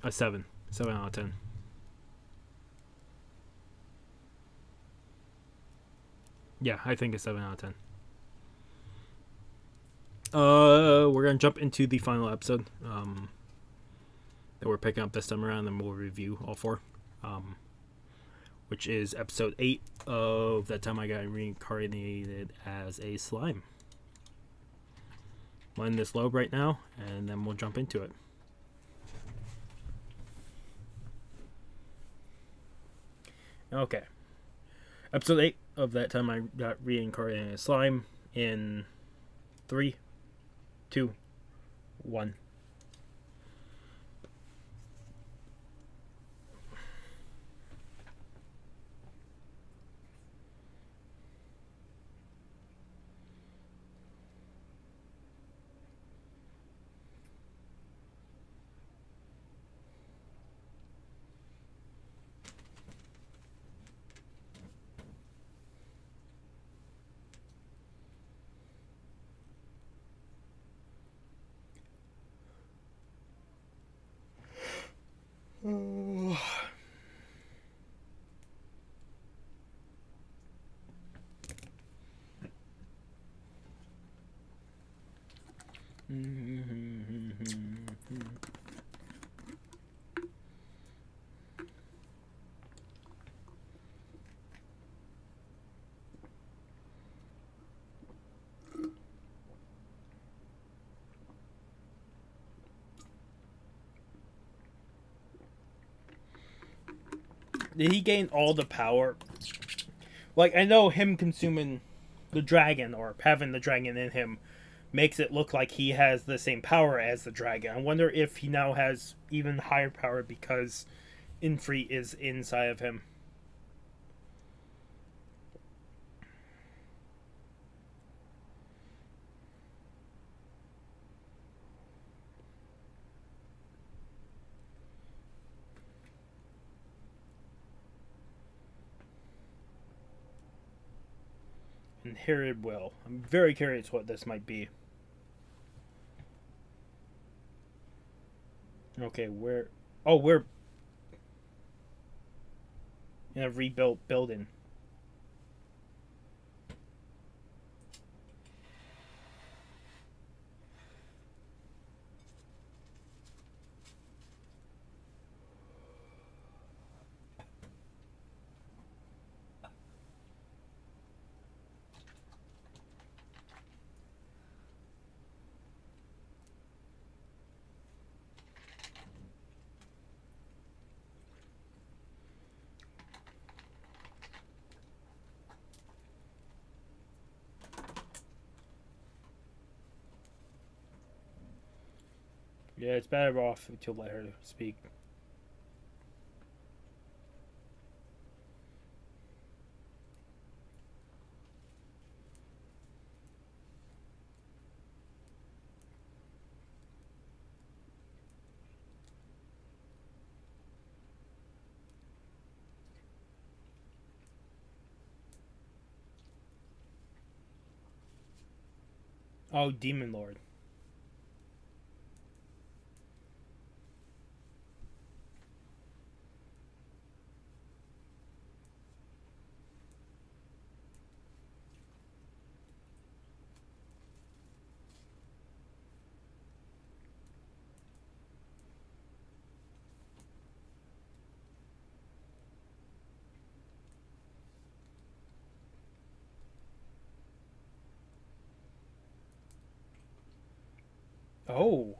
[SPEAKER 2] a 7. 7 out of 10. Yeah, I think it's 7 out of 10. We're gonna jump into the final episode that we're picking up this time around, and we'll review all 4, which is episode 8 of That Time I Got Reincarnated as a Slime. I'm letting this load right now, and then we'll jump into it. Okay, episode 8 of That Time I Got Reincarnated as a Slime in 3, 2, 1. Did he gain all the power? Like, I know him consuming the dragon, or having the dragon in him, makes it look like he has the same power as the dragon. I wonder if he now has even higher power because Infreed is inside of him. Inherited will. I'm very curious what this might be. Okay, where... Oh, we're in a rebuilt building. Yeah, it's better off to let her speak.
[SPEAKER 1] Oh, Demon Lord. Oh.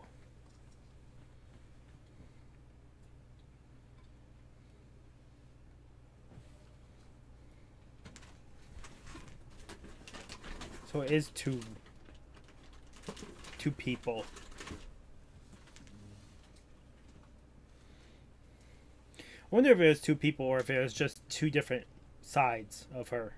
[SPEAKER 1] So it is two people. I wonder if it was two people or if it was just two different sides of her.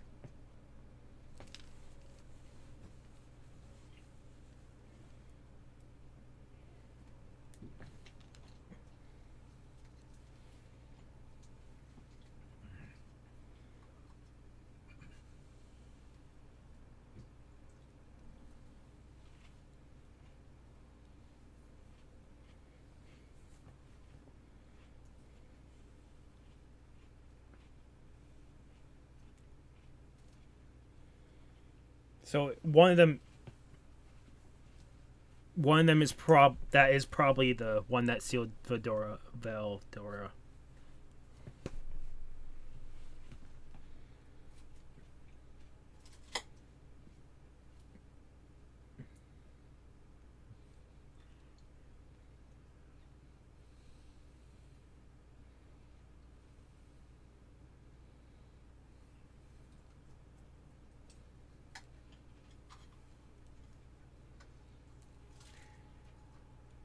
[SPEAKER 1] So one of them is probably the one that sealed Veldora.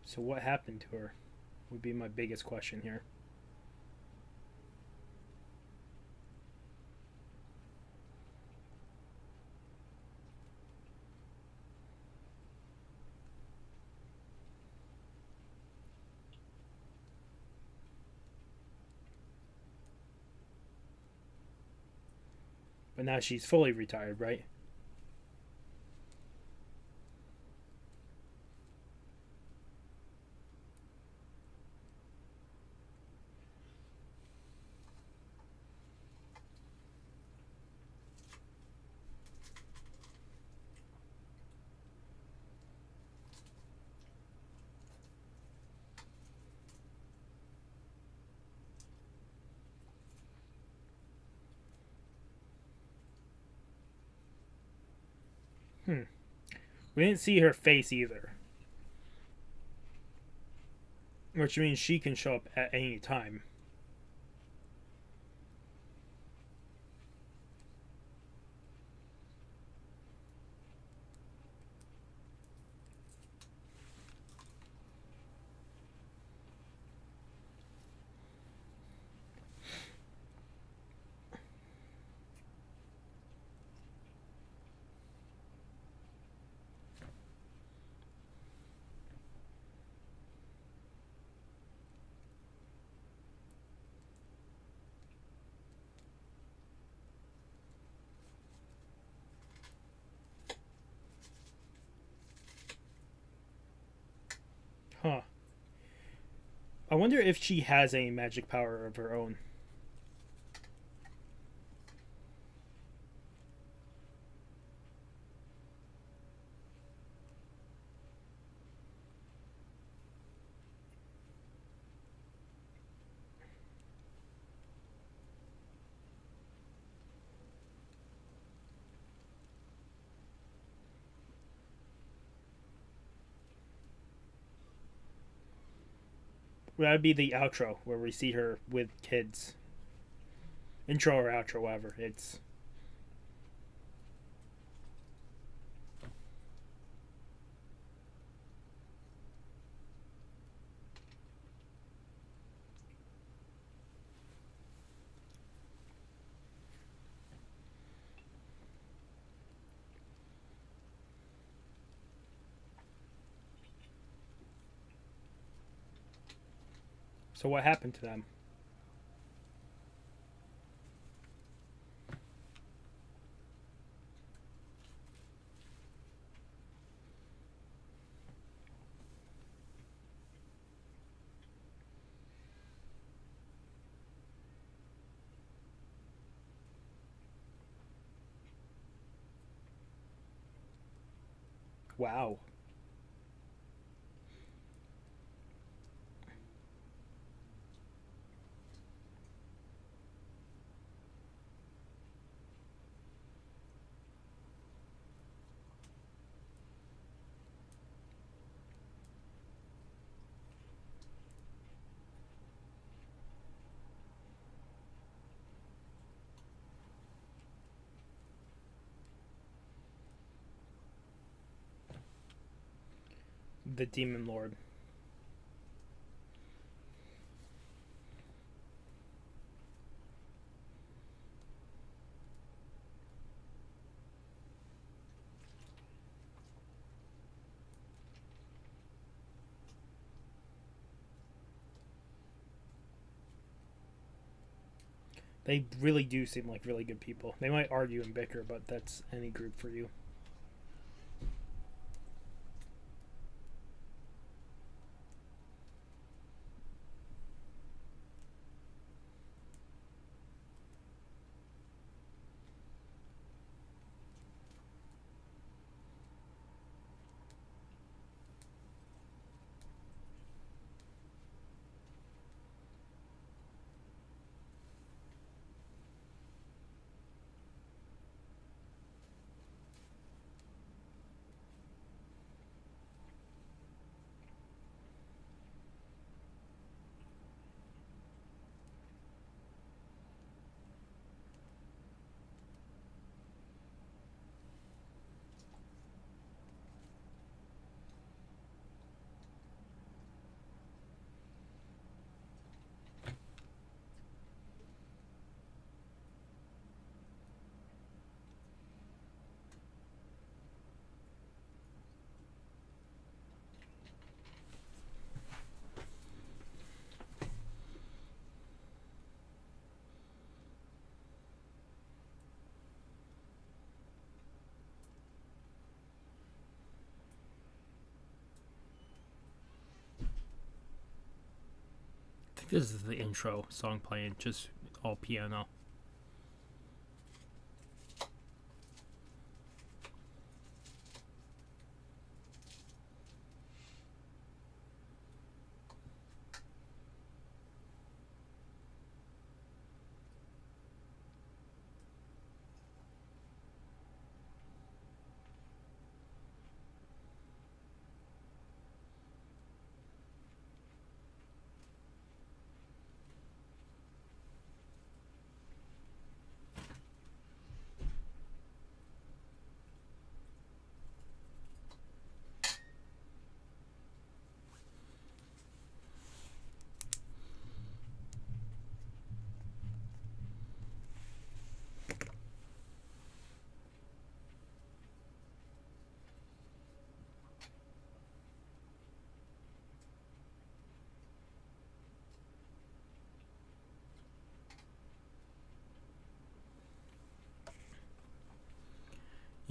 [SPEAKER 1] So what happened to her would be my biggest question here. But now she's fully retired, right? We didn't see her face either. Which means she can show up at any time. Huh. I wonder if she has any magic power of her own. That would be the outro where we see her with kids. Intro or outro, whatever. It's. So what happened to them? Wow. The Demon Lord. They really do seem like really good people. They might argue and bicker, but that's any group for you. I think this is the intro song playing, just all piano.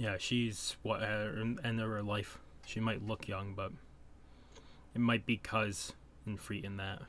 [SPEAKER 1] Yeah, she's what at her end of her life. She might look young, but it might be cause in free in that.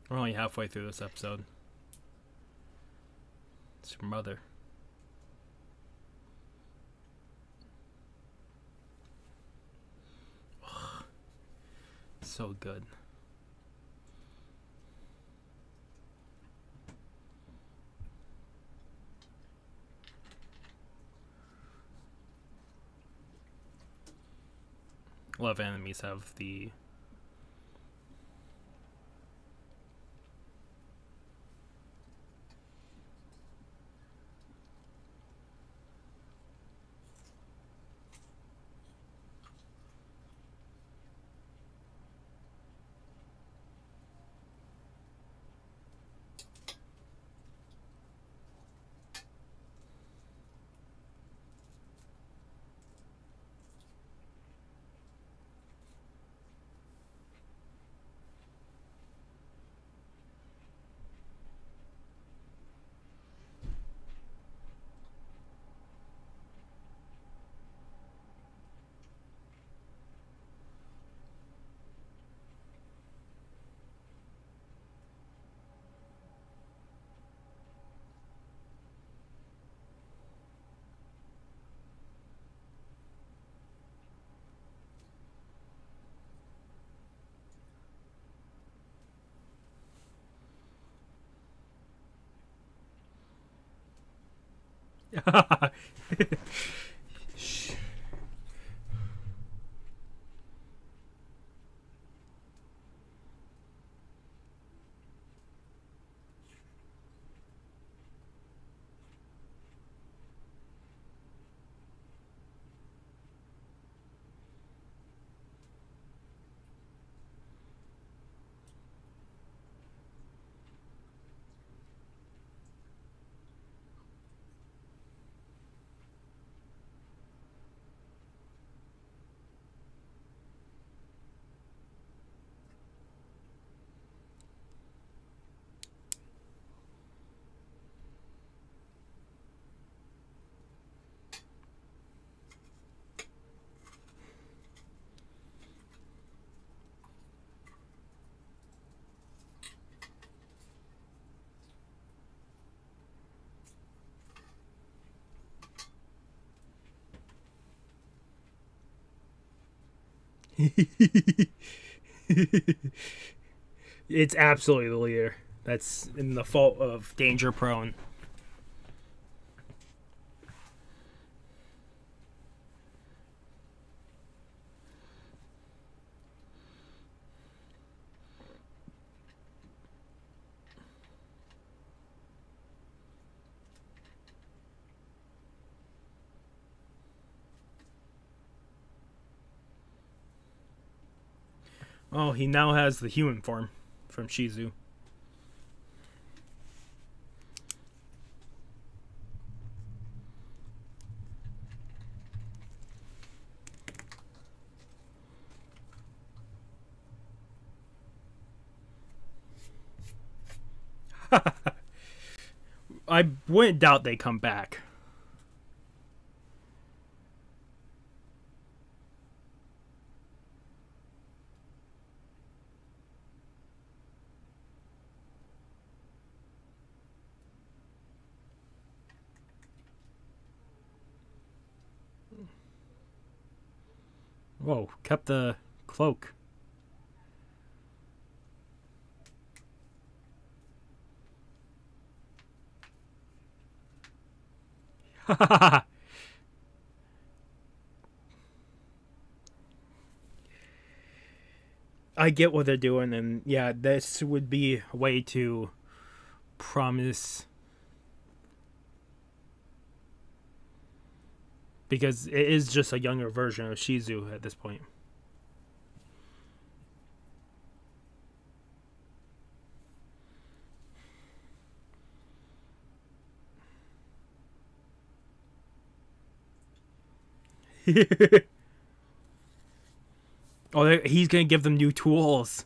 [SPEAKER 1] We're only halfway through this episode. It's your mother. So good. A lot of enemies have the... It's absolutely the leader. That's in the fault of danger prone. Oh, he now has the human form from Shizu. I wouldn't doubt they come back. Whoa, kept the cloak. I get what they're doing, and yeah, this would be a way to promise, because it is just a younger version of Shizu at this point. Oh, he's gonna give them new tools.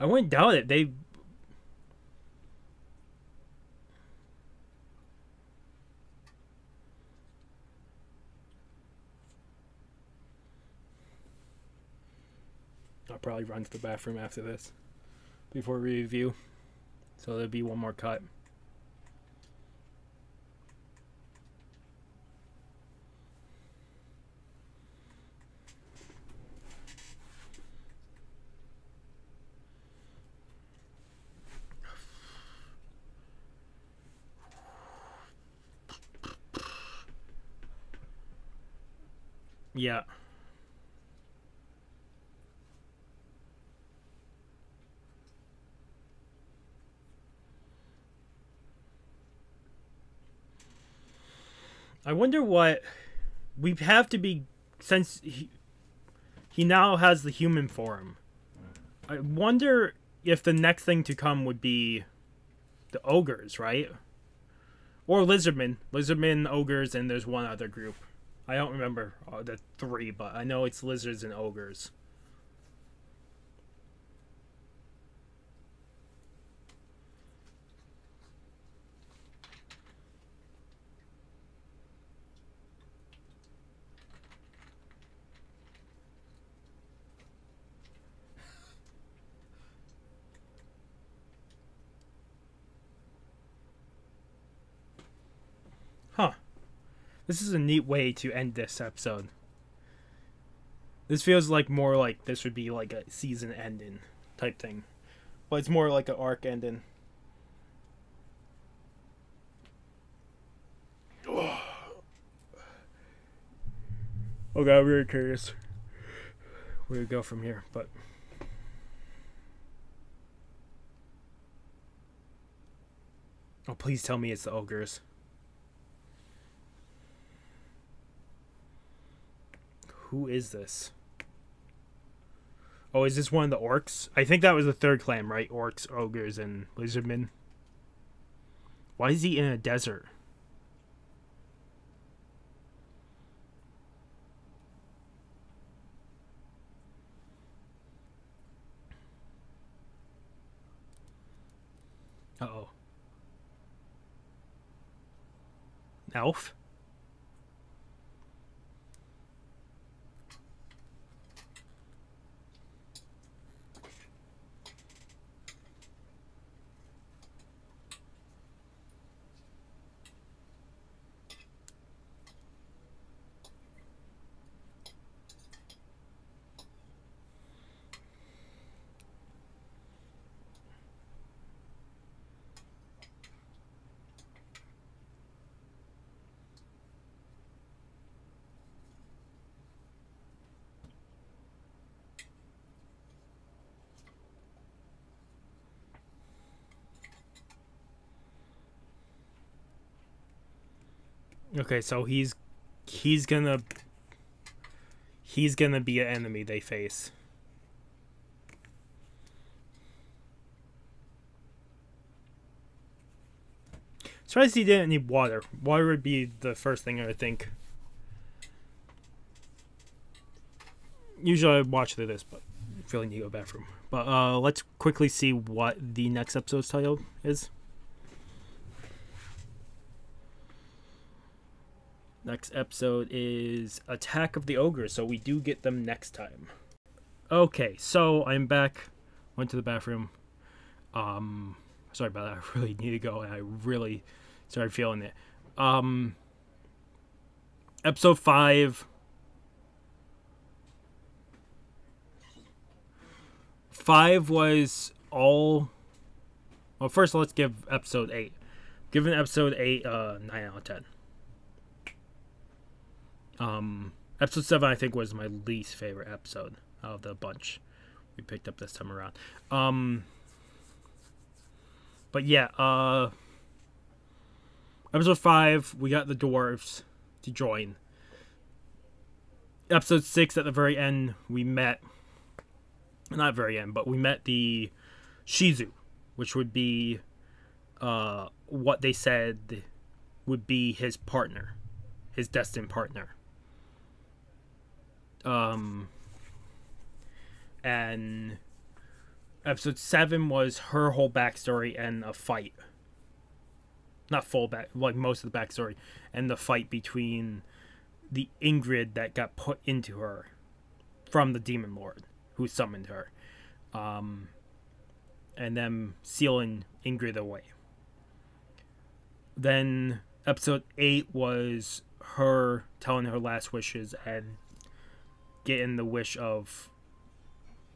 [SPEAKER 1] I wouldn't doubt it. I'll probably run to the bathroom after this before we review. So there'll be one more cut. Yeah. I wonder what we have to be, since he now has the human form. I wonder if the next thing to come would be the ogres, right? Or lizardmen. Lizardmen, ogres, and there's one other group. I don't remember the three, but I know it's lizards and ogres. Huh. This is a neat way to end this episode. This feels like more like this would be like a season ending type thing. But it's more like an arc ending. Oh god, I'm really curious where we go from here, but oh, please tell me it's the ogres. Who is this? Oh, is this one of the orcs? I think that was the third clan, right? Orcs, ogres, and lizardmen. Why is he in a desert? Uh-oh. Elf? Okay, so he's gonna be an enemy they face. Surprised he didn't need water. Water would be the first thing I would think. Usually I watch through this, but I feel like I need to go to the bathroom. But let's quickly see what the next episode's title is. Next episode is Attack of the Ogres, so we do get them next time. Okay, so I'm back. Went to the bathroom. Sorry about that. I really need to go, and I really started feeling it. Episode 5. 5 was all... Well, first let's give episode 8. Giving episode 8 9 out of 10. Episode 7 I think was my least favorite episode out of the bunch we picked up this time around. But yeah, episode 5 we got the dwarves to join. Episode 6 at the very end we met, not very end, but we met the Shizu, which would be
[SPEAKER 2] what they said would be his partner, his destined partner. And episode 7 was her whole backstory and a fight. Not full back, like most of the backstory, and the fight between the Ingrid that got put into her from the Demon Lord who summoned her, and them sealing Ingrid away. Then episode 8 was her telling her last wishes and getting the wish of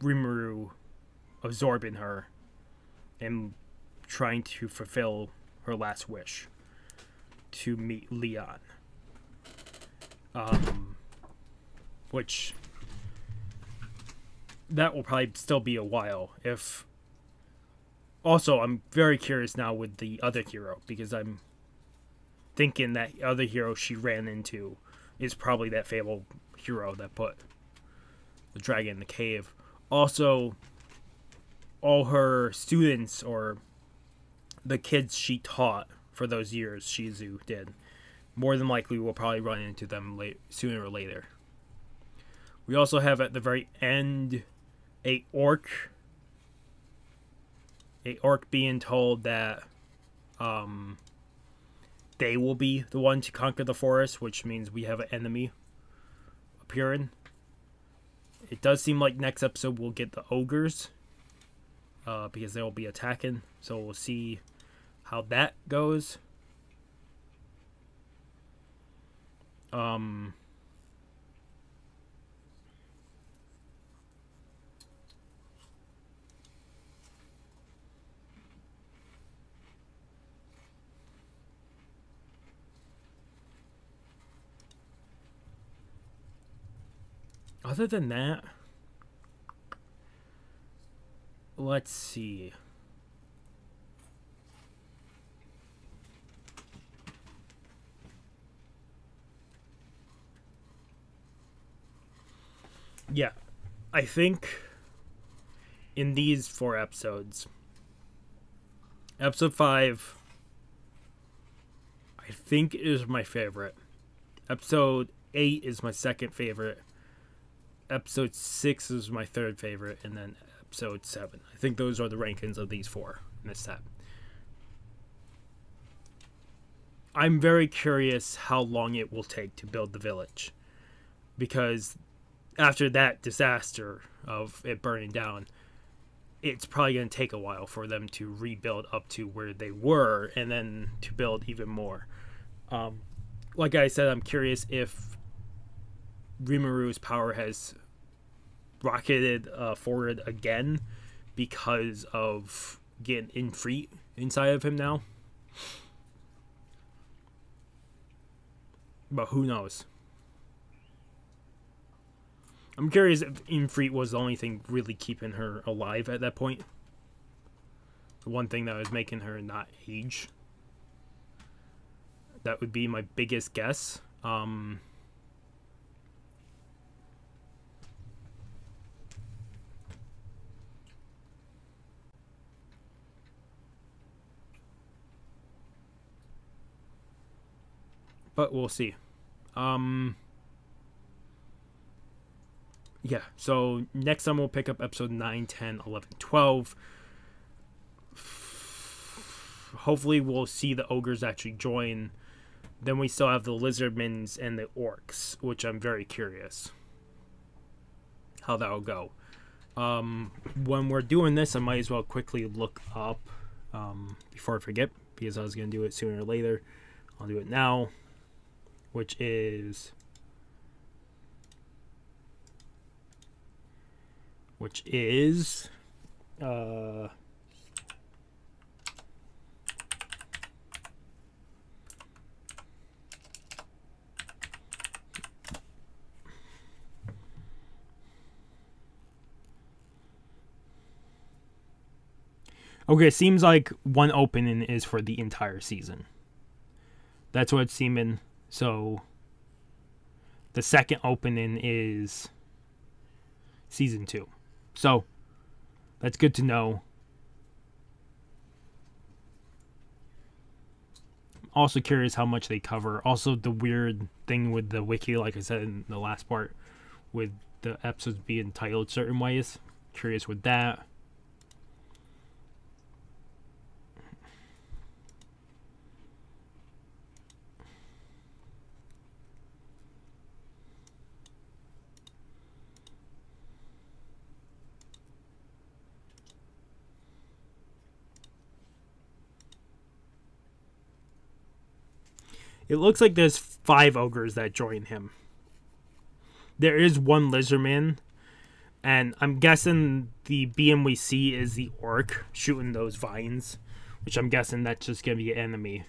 [SPEAKER 2] Rimuru absorbing her and trying to fulfill her last wish to meet Leon. Which that will probably still be a while. If also, I'm very curious now with the other hero, because I'm thinking that other hero she ran into is probably that fabled hero that put the dragon in the cave. Also, all her students, or the kids she taught for those years, Shizu did, more than likely we'll probably run into them sooner or later. We also have at the very end a orc being told that they will be the one to conquer the forest, which means we have an enemy appearing. It does seem like next episode we'll get the ogres, because they will be attacking, so we'll see how that goes. Other than that, let's see. Yeah, I think in these 4 episodes, episode 5, I think is my favorite. Episode 8 is my second favorite. Episode 6 is my third favorite, and then episode 7. I think those are the rankings of these 4 in this set. I'm very curious how long it will take to build the village, because after that disaster of it burning down, it's probably going to take a while for them to rebuild up to where they were, and then to build even more. Like I said, I'm curious if Rimuru's power has rocketed forward again because of getting Infreet inside of him now. But who knows? I'm curious if Infreet was the only thing really keeping her alive at that point. The one thing that was making her not age. That would be my biggest guess. But we'll see. Yeah, so next time we'll pick up episode 9, 10, 11, 12. Hopefully we'll see the ogres actually join. Then we still have the lizardmans and the orcs, which I'm very curious how that will go. When we're doing this, I might as well quickly look up before I forget, because I was going to do it sooner or later. I'll do it now, which is okay, it seems like one opening is for the entire season. That's what it's seeming. So the second opening is season 2. So that's good to know.
[SPEAKER 1] Also curious how much they cover. Also, the weird thing with the wiki, like I said in the last part, with the episodes being titled certain ways. Curious with that. It looks like there's 5 ogres that join him. There is one lizardman, and I'm guessing the being we see is the orc shooting those vines, which I'm guessing that's just going to be an enemy.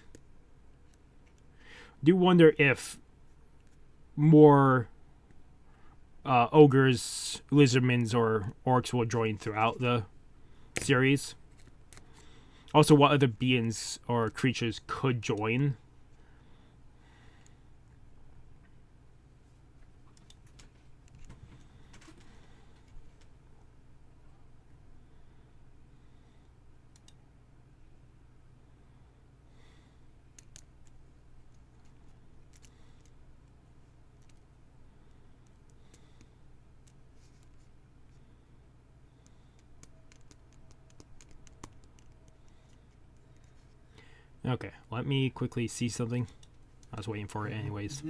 [SPEAKER 1] I do wonder if more ogres, lizardmans, or orcs will join throughout the series. Also, what other beings or creatures could join. Okay, let me quickly see something. I was waiting for it anyways.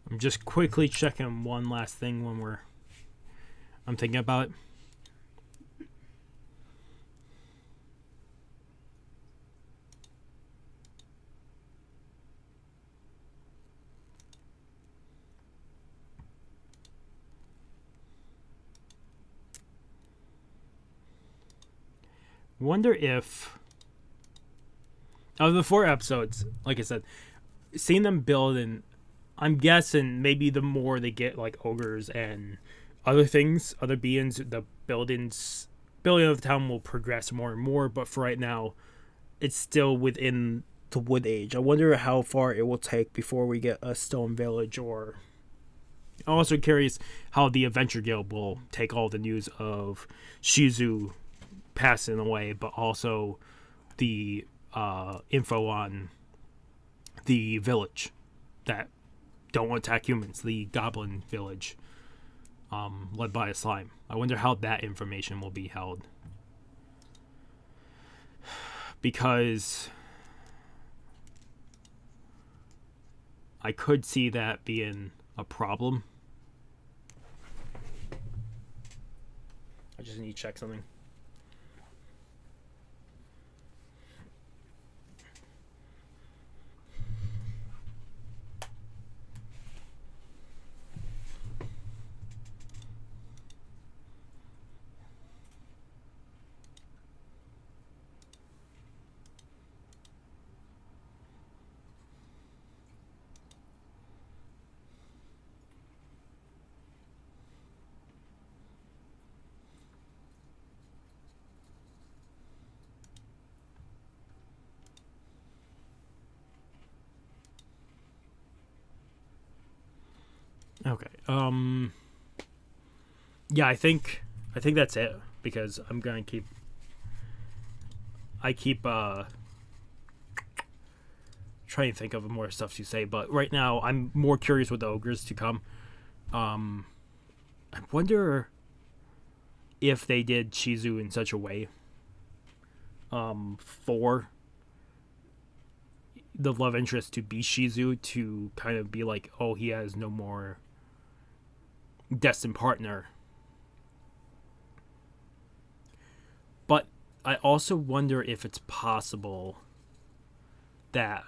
[SPEAKER 1] I'm just quickly checking one last thing when I'm thinking about it. Wonder if of the 4 episodes, like I said, seeing them build, and I'm guessing maybe the more they get like ogres and other things, other beings, the building of the town will progress more and more. But for right now, it's still within the Wood Age. I wonder how far it will take before we get a Stone Village. Or I'm also curious how the Adventure Guild will take all the news of Shizu passing away, but also the info on the village that don't attack humans, the goblin village, led by a slime. I wonder how that information will be held, because I could see that being a problem. I just need to check something. Okay. Yeah, I think that's it, because I'm gonna keep trying to think of more stuff to say, but right now I'm more curious with the ogres to come. I wonder if they did Shizu in such a way for the love interest to be Shizu, to kind of be like, oh, he has no more destined partner. But I also wonder if it's possible that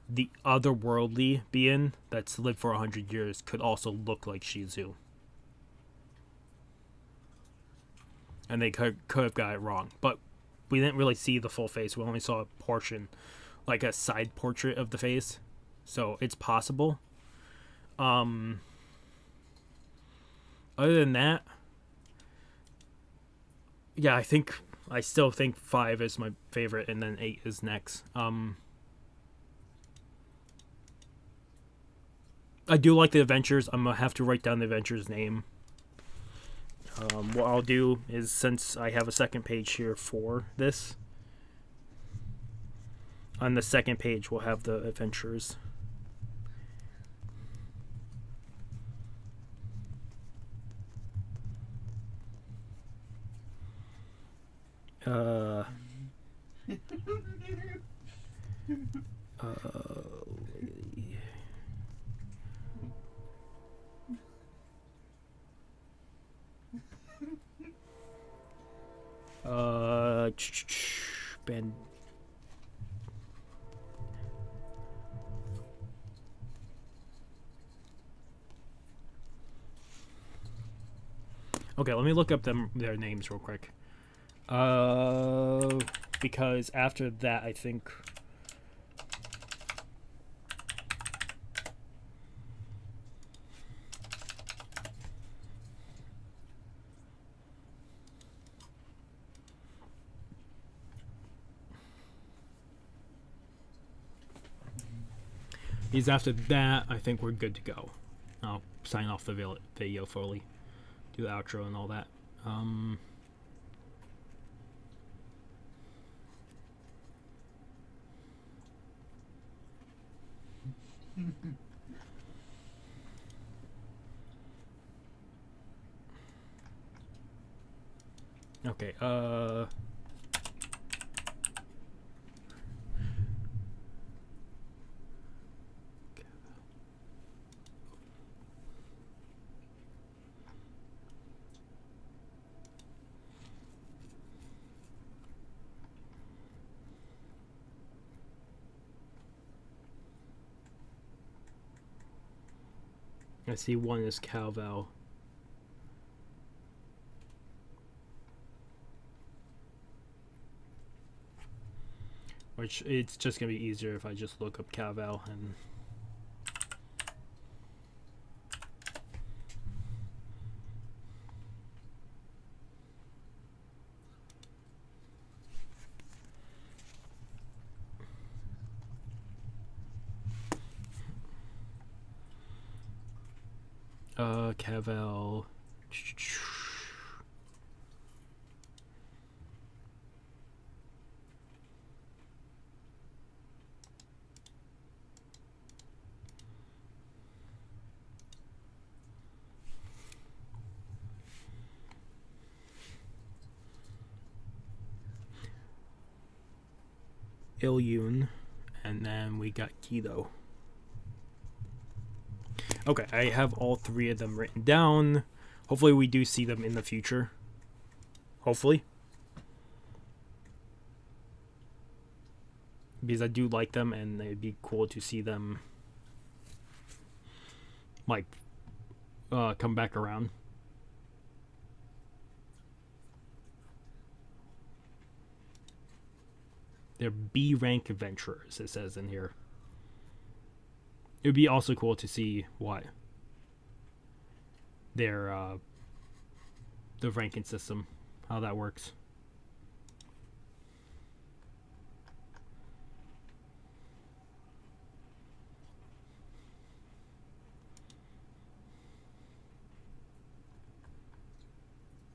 [SPEAKER 1] the otherworldly being that's lived for 100 years could also look like Shizu, and they could have got it wrong. But we didn't really see the full face. We only saw a portion, like a side portrait of the face, so it's possible. Other than that, yeah, I still think 5 is my favorite, and then 8 is next. I do like the adventures. I'm gonna have to write down the adventure's name. What I'll do is, since I have a second page here for this, on the second page we'll have the adventures. Ben. Okay, let me look up their names real quick. Because after that, I think. Because after that, I think we're good to go. I'll sign off the video fully, do the outro and all that. Okay, I see one is Calval. Which, it's just gonna be easier if I just look up Calval and Calval. Ilyun, and then we got Kido. Okay, I have all 3 of them written down. Hopefully we do see them in the future. Hopefully. Because I do like them, and it'd be cool to see them, like, come back around. They're B rank adventurers, it says in here. It would be also cool to see what their the ranking system, how that works.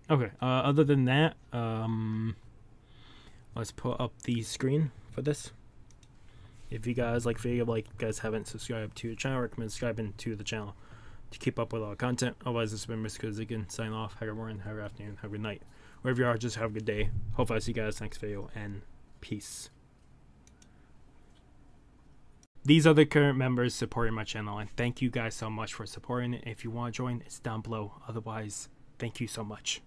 [SPEAKER 1] Okay, other than that, let's put up the screen for this. If you guys like the video, like, you guys haven't subscribed to the channel, I recommend subscribing to the channel to keep up with all the content. Otherwise, this has been Mr. Kazigan, sign off. Have a good morning, have a good afternoon, have a good night. Wherever you are, just have a good day. Hopefully I see you guys next video, and peace. These are the current members supporting my channel, and thank you guys so much for supporting it. If you want to join, it's down below. Otherwise, thank you so much.